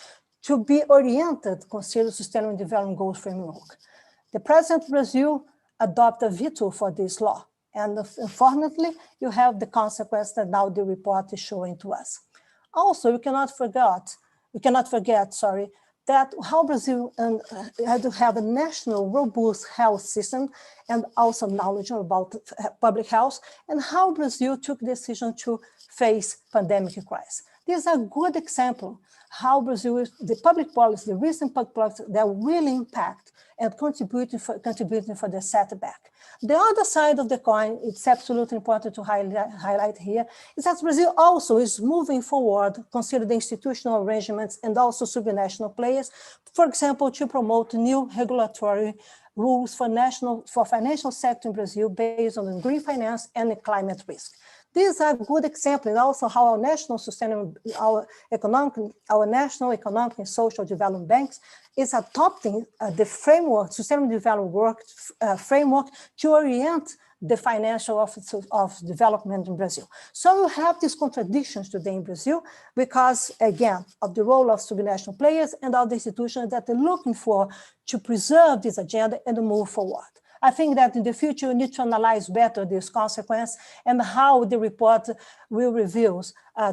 to be oriented, consider sustainable development goals framework. The President of Brazil adopted a veto for this law. And unfortunately, you have the consequence that now the report is showing to us. Also, we cannot forget, that how Brazil had to have a national robust health system and also knowledge about public health, and how Brazil took the decision to face pandemic crisis. This is a good example how Brazil, the public policy, the recent public policy that will impact and contributing for the setback. The other side of the coin, it's absolutely important to highlight here, is that Brazil also is moving forward, consider the institutional arrangements and also supranational players, for example, to promote new regulatory rules for financial sector in Brazil based on green finance and climate risk. These are good examples, and also how our national national economic and social development banks is adopting the framework, sustainable development framework to orient the financial office of development in Brazil. So we have these contradictions today in Brazil because, again, of the role of supranational players and of the institutions that they're looking for to preserve this agenda and move forward. I think that in the future, we need to analyze better this consequence and how the report will reveal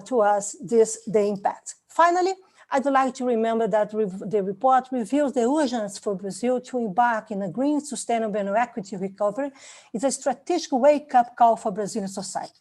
to us the impact. Finally, I'd like to remember that the report reveals the urgency for Brazil to embark in a green, sustainable, and equity recovery. It's a strategic wake-up call for Brazilian society.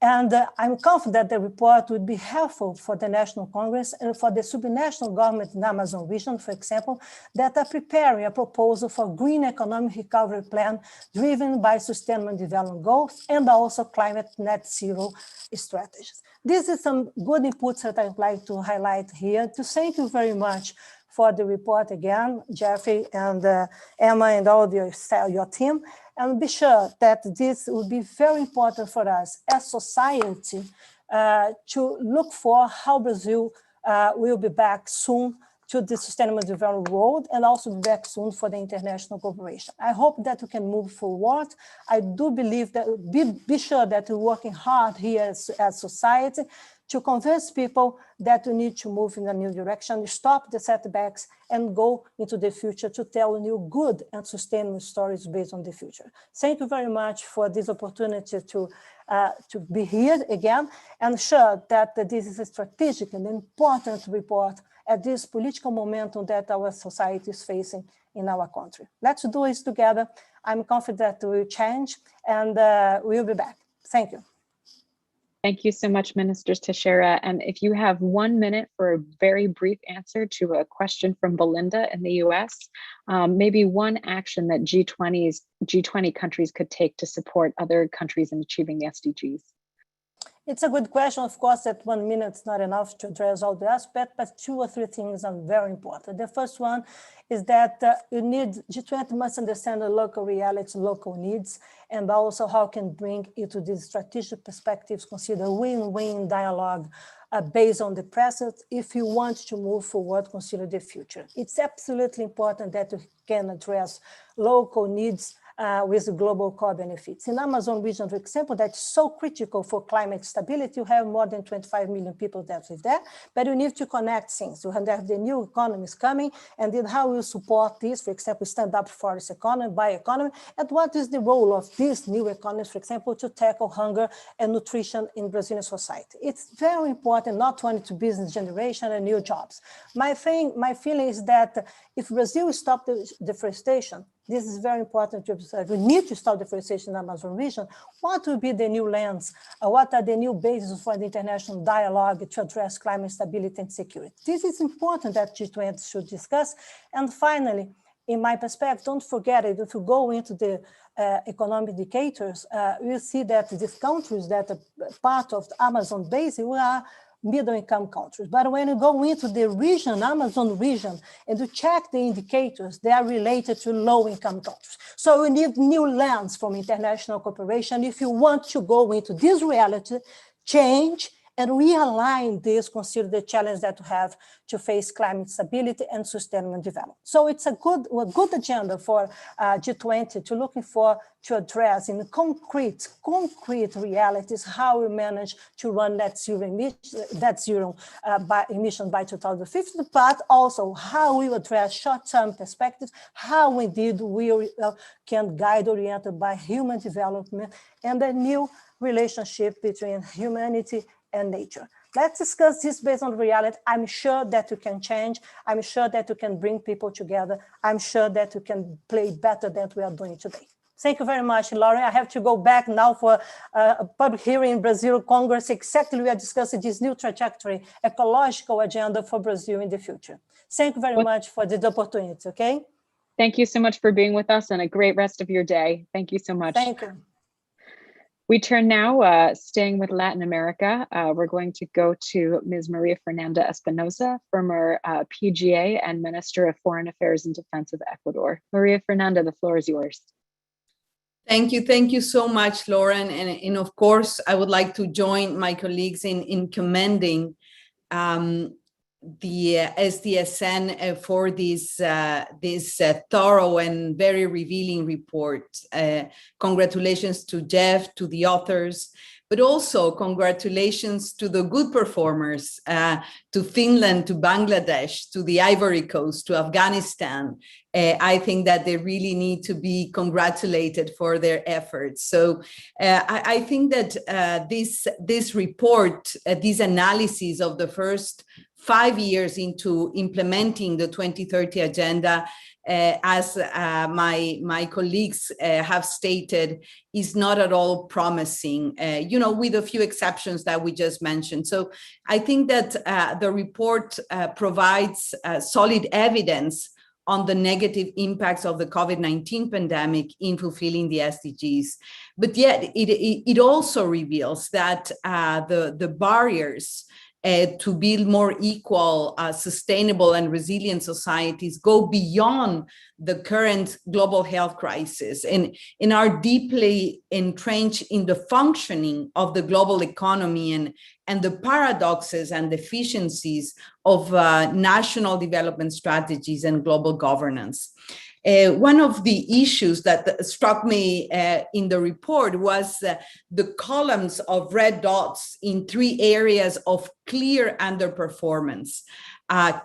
And I'm confident the report would be helpful for the National Congress and for the supranational government in Amazon region, for example, that are preparing a proposal for green economic recovery plan driven by sustainable development goals and also climate net zero strategies. This is some good inputs that I'd like to highlight here. To thank you very much for the report again, Jeffrey and Emma and all your team. And be sure that this will be very important for us as society to look for how Brazil will be back soon to the sustainable development road and also be back soon for the international cooperation. I hope that we can move forward. I do believe that, be sure that we're working hard here as society to convince people that we need to move in a new direction, stop the setbacks, and go into the future to tell new good and sustainable stories based on the future. Thank you very much for this opportunity to be here again, and sure that this is a strategic and important report at this political momentum that our society is facing in our country. Let's do this together. I'm confident that we will change, and we'll be back. Thank you. Thank you so much, Minister Teixeira. And if you have 1 minute for a very brief answer to a question from Belinda in the US, maybe one action that G20 countries could take to support other countries in achieving the SDGs. It's a good question. Of course, that 1 minute is not enough to address all the aspects, but 2 or 3 things are very important. The first one is that G20 must understand the local reality, local needs, and also how can bring into these strategic perspectives, consider win-win dialogue based on the present. If you want to move forward, consider the future. It's absolutely important that you can address local needs with global core benefits. In Amazon region, for example, that's so critical for climate stability. You have more than 25 million people that live there, but you need to connect things. You have the new economies coming, and then how you support this, for example, stand up forest economy, bioeconomy, and what is the role of these new economies, for example, to tackle hunger and nutrition in Brazilian society. It's very important, not only to business generation and new jobs. My feeling is that if Brazil stops the deforestation, this is very important to observe. We need to stop deforestation in the Amazon region. What will be the new lens? What are the new bases for the international dialogue to address climate stability and security? This is important that G20 should discuss. And finally, in my perspective, don't forget it, if you go into the economic indicators, you see that these countries that are part of the Amazon basin, we are middle-income countries. But when you go into the region, Amazon region, and you check the indicators, they are related to low-income countries. So we need new lens from international cooperation if you want to go into this reality, change, and realign this, consider the challenge that we have to face climate stability and sustainable development. So it's a good agenda for G20 to looking for, to address in concrete realities, how we manage to run net zero emission by 2050, but also how we address short-term perspectives, how indeed we can guide oriented by human development and a new relationship between humanity and nature. Let's discuss this based on reality. I'm sure that you can change. I'm sure that you can bring people together. I'm sure that you can play better than we are doing today. Thank you very much, Lauren. I have to go back now for a public hearing in Brazil Congress. Exactly, we are discussing this new trajectory, ecological agenda for Brazil in the future. Thank you very much for the opportunity, okay? Thank you so much for being with us and a great rest of your day. Thank you so much. Thank you. We turn now, staying with Latin America, we're going to go to Ms. Maria Fernanda Espinosa, former PGA and Minister of Foreign Affairs and Defense of Ecuador. Maria Fernanda, the floor is yours. Thank you so much, Lauren. And of course, I would like to join my colleagues in commending the SDSN for this thorough and very revealing report. Congratulations to Jeff, to the authors, but also congratulations to the good performers, to Finland, to Bangladesh, to the Ivory Coast, to Afghanistan. I think that they really need to be congratulated for their efforts. So I think that this report, this analysis of the first 5 years into implementing the 2030 agenda, as my colleagues have stated, is not at all promising, with a few exceptions that we just mentioned. So I think that the report provides solid evidence on the negative impacts of the COVID-19 pandemic in fulfilling the SDGs. But yet it also reveals that the barriers to build more equal, sustainable and resilient societies go beyond the current global health crisis and are deeply entrenched in the functioning of the global economy and the paradoxes and deficiencies of national development strategies and global governance. One of the issues that struck me in the report was the columns of red dots in 3 areas of clear underperformance: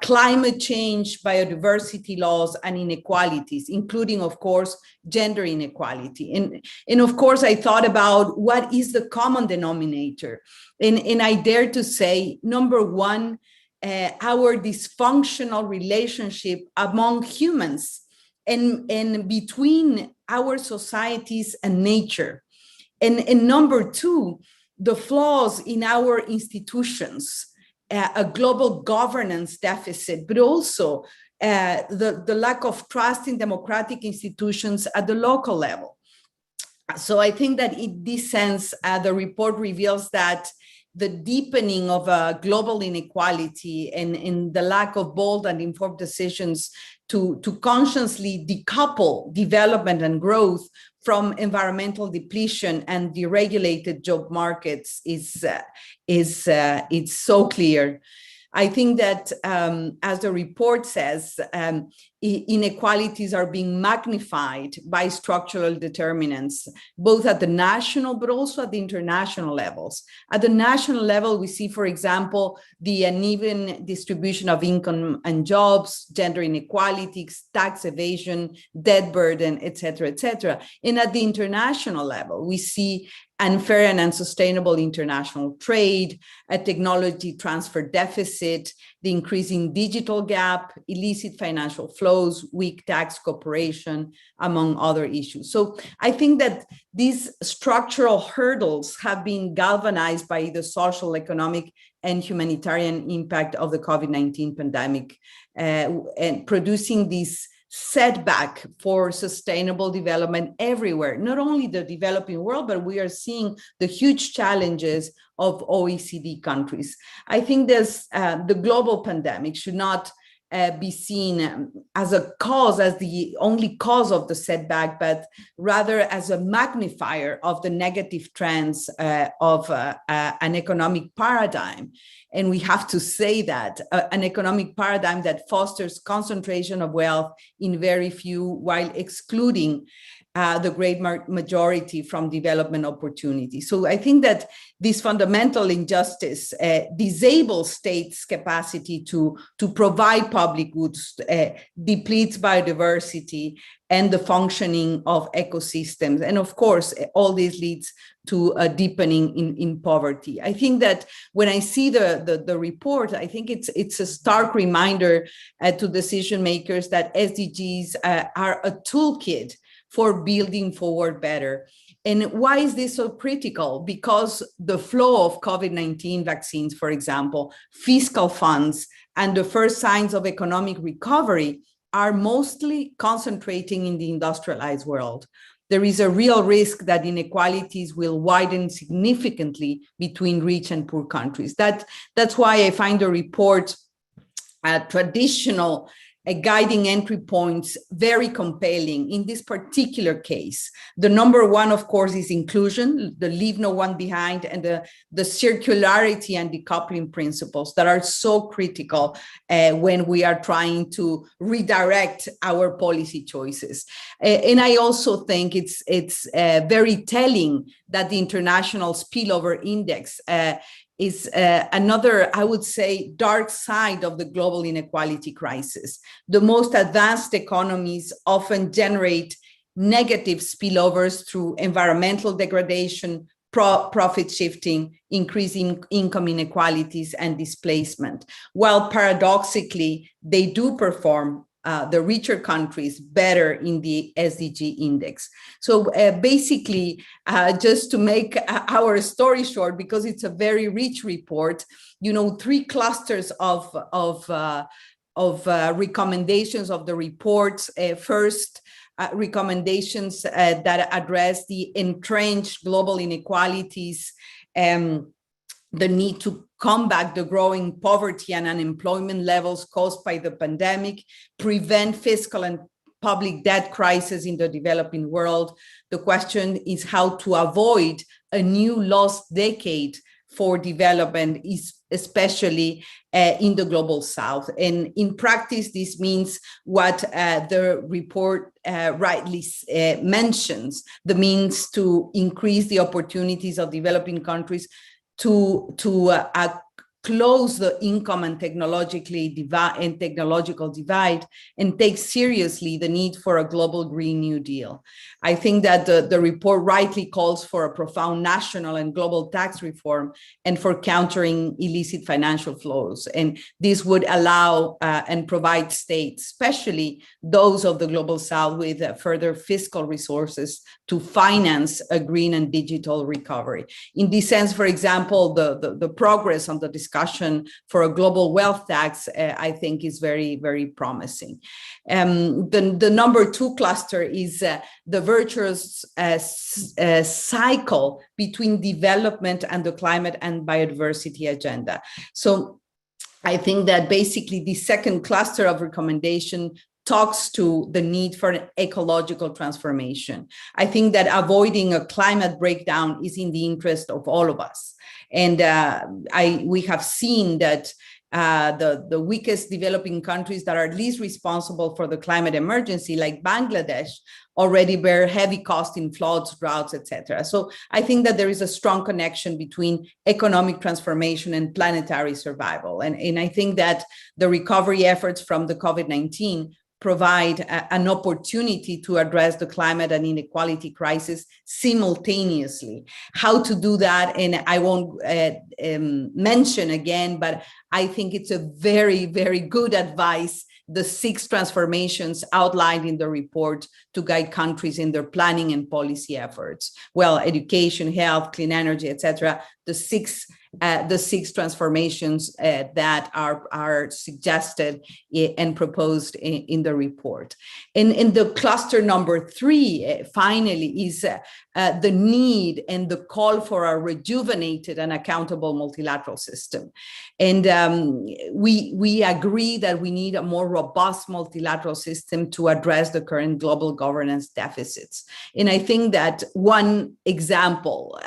climate change, biodiversity laws, and inequalities, including, of course, gender inequality. And of course, I thought about what is the common denominator. And I dare to say, number one, our dysfunctional relationship among humans and between our societies and nature. And number two, the flaws in our institutions, a global governance deficit, but also the lack of trust in democratic institutions at the local level. So I think that in this sense, the report reveals that the deepening of global inequality and the lack of bold and informed decisions to consciously decouple development and growth from environmental depletion and deregulated job markets is so clear. I think that, as the report says, inequalities are being magnified by structural determinants, both at the national but also at the international levels. At the national level, we see, for example, the uneven distribution of income and jobs, gender inequalities, tax evasion, debt burden, et cetera, et cetera. And at the international level, we see unfair and unsustainable international trade, a technology transfer deficit, the increasing digital gap, illicit financial flows, weak tax cooperation, among other issues. So I think that these structural hurdles have been galvanized by the social, economic, and humanitarian impact of the COVID-19 pandemic, and producing this setback for sustainable development everywhere, not only the developing world, but we are seeing the huge challenges of OECD countries. I think there's the global pandemic should not be seen as a cause, as the only cause of the setback, but rather as a magnifier of the negative trends of an economic paradigm. And we have to say that an economic paradigm that fosters concentration of wealth in very few while excluding the great majority from development opportunities. So I think that this fundamental injustice disables states' capacity to provide public goods, depletes biodiversity and the functioning of ecosystems. And of course, all this leads to a deepening in poverty. I think that when I see the report, I think it's a stark reminder to decision makers that SDGs are a toolkit for building forward better. And why is this so critical? Because the flow of COVID-19 vaccines, for example, fiscal funds, and the first signs of economic recovery are mostly concentrating in the industrialized world. There is a real risk that inequalities will widen significantly between rich and poor countries. That's why I find the report traditional guiding entry points very compelling in this particular case. The number one, of course, is inclusion, the leave no one behind, and the circularity and decoupling principles that are so critical when we are trying to redirect our policy choices. And I also think it's very telling that the International Spillover Index is another, I would say, dark side of the global inequality crisis. The most advanced economies often generate negative spillovers through environmental degradation, profit shifting, increasing income inequalities, and displacement, while paradoxically, they do perform the richer countries better in the SDG index. So basically, just to make our story short, because it's a very rich report, you know, 3 clusters of recommendations of the reports. First, recommendations that address the entrenched global inequalities, the need to combat the growing poverty and unemployment levels caused by the pandemic, prevent fiscal and public debt crisis in the developing world. The question is how to avoid a new lost decade for development, especially in the global south. And in practice, this means what the report rightly mentions, the means to increase the opportunities of developing countries to close the income and technological divide and take seriously the need for a global Green New Deal. I think that the report rightly calls for a profound national and global tax reform and for countering illicit financial flows. And this would allow and provide states, especially those of the global south, with further fiscal resources to finance a green and digital recovery. In this sense, for example, the progress on the discussion discussion for a global wealth tax, I think is very, very promising. The number 2 cluster is the virtuous cycle between development and the climate and biodiversity agenda. So I think that basically the second cluster of recommendation talks to the need for an ecological transformation. I think that avoiding a climate breakdown is in the interest of all of us. And we have seen that the weakest developing countries that are least responsible for the climate emergency, like Bangladesh, already bear heavy cost in floods, droughts, etc. So I think that there is a strong connection between economic transformation and planetary survival. And I think that the recovery efforts from the COVID-19 provide an opportunity to address the climate and inequality crisis simultaneously. How to do that, and I won't mention again, but I think it's a very, very good advice, the 6 transformations outlined in the report to guide countries in their planning and policy efforts. Well, education, health, clean energy, etc. The six transformations that are suggested and proposed in the report. And the cluster number 3, finally, is the need and the call for a rejuvenated and accountable multilateral system. And we agree that we need a more robust multilateral system to address the current global governance deficits. And I think that one example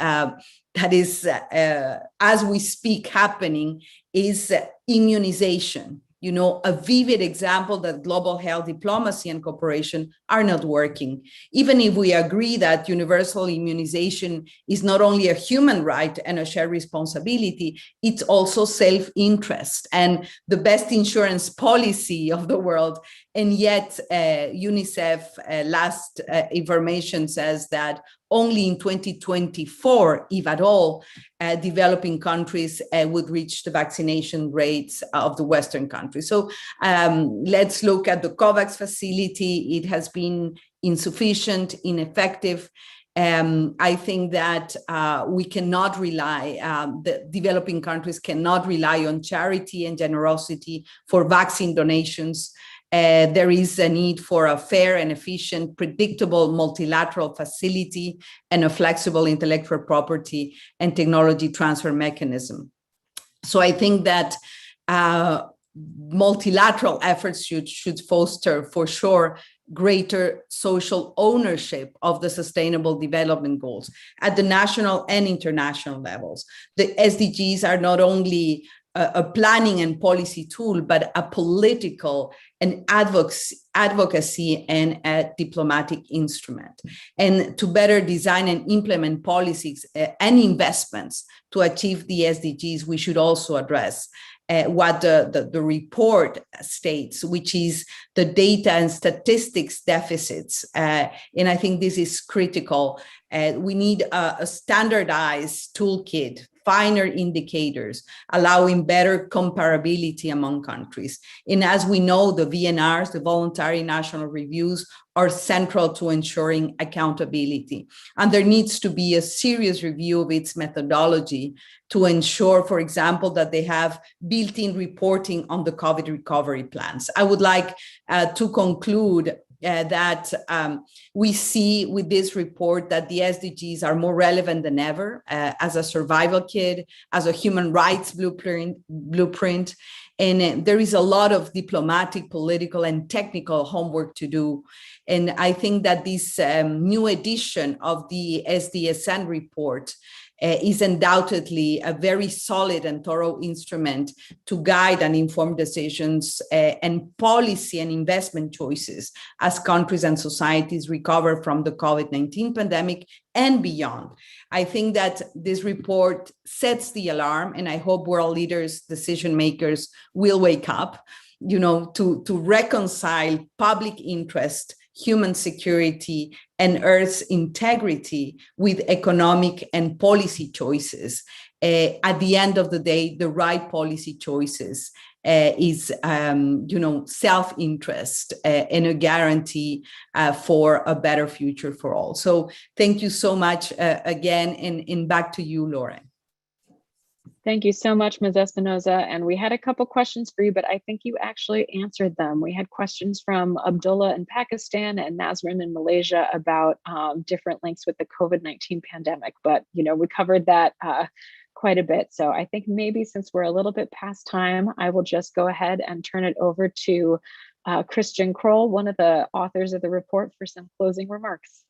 that is, as we speak, happening is immunization. You know, a vivid example that global health diplomacy and cooperation are not working. Even if we agree that universal immunization is not only a human right and a shared responsibility, it's also self-interest and the best insurance policy of the world. And yet UNICEF last information says that only in 2024, if at all, developing countries would reach the vaccination rates of the Western countries. So let's look at the COVAX facility. It has been insufficient, ineffective. I think that we cannot rely, the developing countries cannot rely on charity and generosity for vaccine donations. There is a need for a fair and efficient, predictable multilateral facility and a flexible intellectual property and technology transfer mechanism. So I think that multilateral efforts should foster, for sure, greater social ownership of the Sustainable Development Goals at the national and international levels. The SDGs are not only a planning and policy tool, but a political and advocacy and a diplomatic instrument. And to better design and implement policies and investments to achieve the SDGs, we should also address what the report states, which is the data and statistics deficits. And I think this is critical. We need a standardized toolkit, finer indicators, allowing better comparability among countries. And as we know, the VNRs, the voluntary national reviews, are central to ensuring accountability. And there needs to be a serious review of its methodology to ensure, for example, that they have built-in reporting on the COVID recovery plans. I would like to conclude that we see with this report that the SDGs are more relevant than ever as a survival kit, as a human rights blueprint. And there is a lot of diplomatic, political, and technical homework to do. And I think that this new edition of the SDSN report is undoubtedly a very solid and thorough instrument to guide and inform decisions and policy and investment choices as countries and societies recover from the COVID-19 pandemic and beyond. I think that this report sets the alarm, and I hope world leaders, decision makers will wake up, you know, to reconcile public interest, human security, and Earth's integrity with economic and policy choices. At the end of the day, the right policy choices is, you know, self-interest and a guarantee for a better future for all. So thank you so much again, and back to you, Lauren. Thank you so much, Ms. Espinoza. And we had a couple questions for you, but I think you actually answered them. We had questions from Abdullah in Pakistan and Nazrin in Malaysia about different links with the COVID-19 pandemic, but we covered that quite a bit. So I think maybe since we're a little bit past time, I will just go ahead and turn it over to Christian Kroll, one of the authors of the report, for some closing remarks.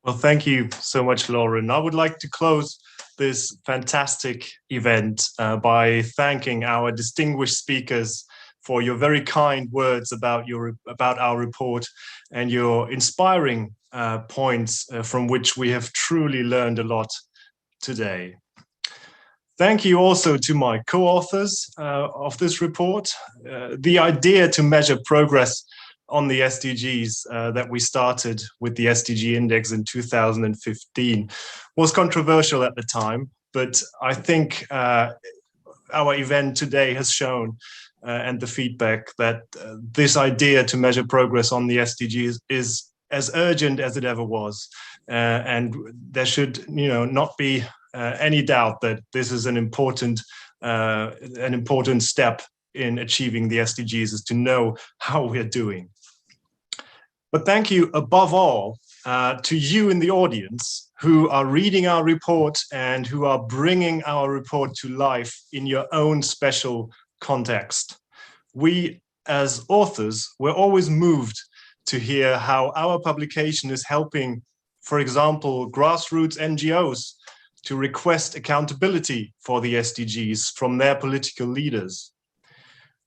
Well, thank you so much, Lauren. I would like to close this fantastic event by thanking our distinguished speakers for your very kind words about our report and your inspiring points from which we have truly learned a lot today. Thank you also to my co-authors of this report. The idea to measure progress on the SDGs that we started with the SDG index in 2015 was controversial at the time, but I think our event today has shown and the feedback that this idea to measure progress on the SDGs is as urgent as it ever was. And there should not be any doubt that this is an important step in achieving the SDGs, is to know how we're doing. But thank you above all to you in the audience who are reading our report and who are bringing our report to life in your own special context. We as authors, we're always moved to hear how our publication is helping, for example, grassroots NGOs to request accountability for the SDGs from their political leaders.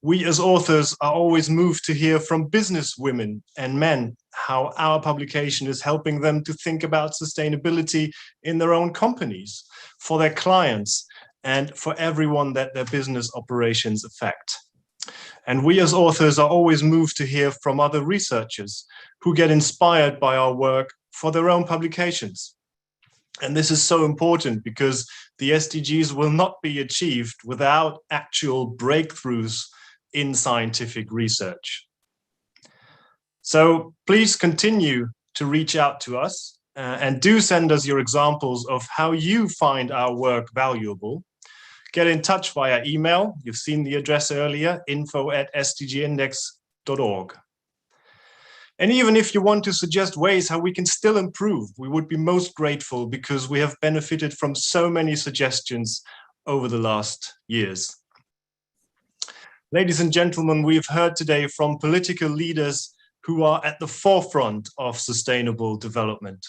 We as authors are always moved to hear from business women and men how our publication is helping them to think about sustainability in their own companies, for their clients, and for everyone that their business operations affect. And we as authors are always moved to hear from other researchers who get inspired by our work for their own publications. And this is so important because the SDGs will not be achieved without actual breakthroughs in scientific research. So please continue to reach out to us and do send us your examples of how you find our work valuable. Get in touch via email. You've seen the address earlier, info@sdgindex.org. And even if you want to suggest ways how we can still improve, we would be most grateful because we have benefited from so many suggestions over the last years. Ladies and gentlemen, we've heard today from political leaders who are at the forefront of sustainable development.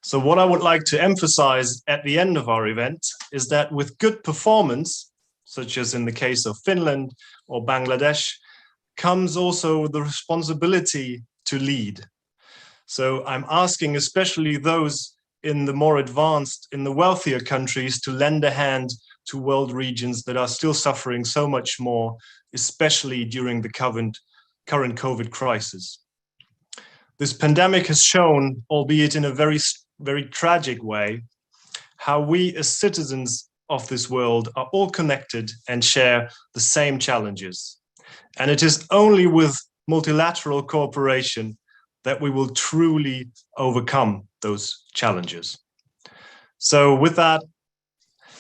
So what I would like to emphasize at the end of our event is that with good performance, such as in the case of Finland or Bangladesh, comes also the responsibility to lead. So I'm asking especially those in the more advanced, in the wealthier countries, to lend a hand to world regions that are still suffering so much more, especially during the current COVID crisis. This pandemic has shown, albeit in a very, very tragic way, how we as citizens of this world are all connected and share the same challenges. And it is only with multilateral cooperation that we will truly overcome those challenges. So with that,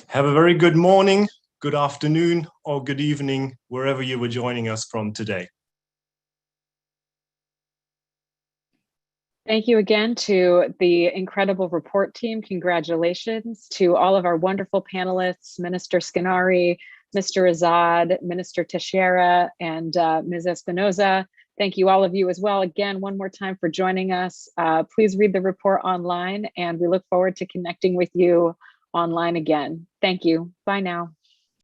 have a very good morning, good afternoon, or good evening, wherever you were joining us from today. Thank you again to the incredible report team. Congratulations to all of our wonderful panelists, Minister Skinari, Mr. Azad, Minister Teixeira, and Ms. Espinoza. Thank you all of you as well. Again, one more time for joining us. Please read the report online, and we look forward to connecting with you online again. Thank you. Bye now.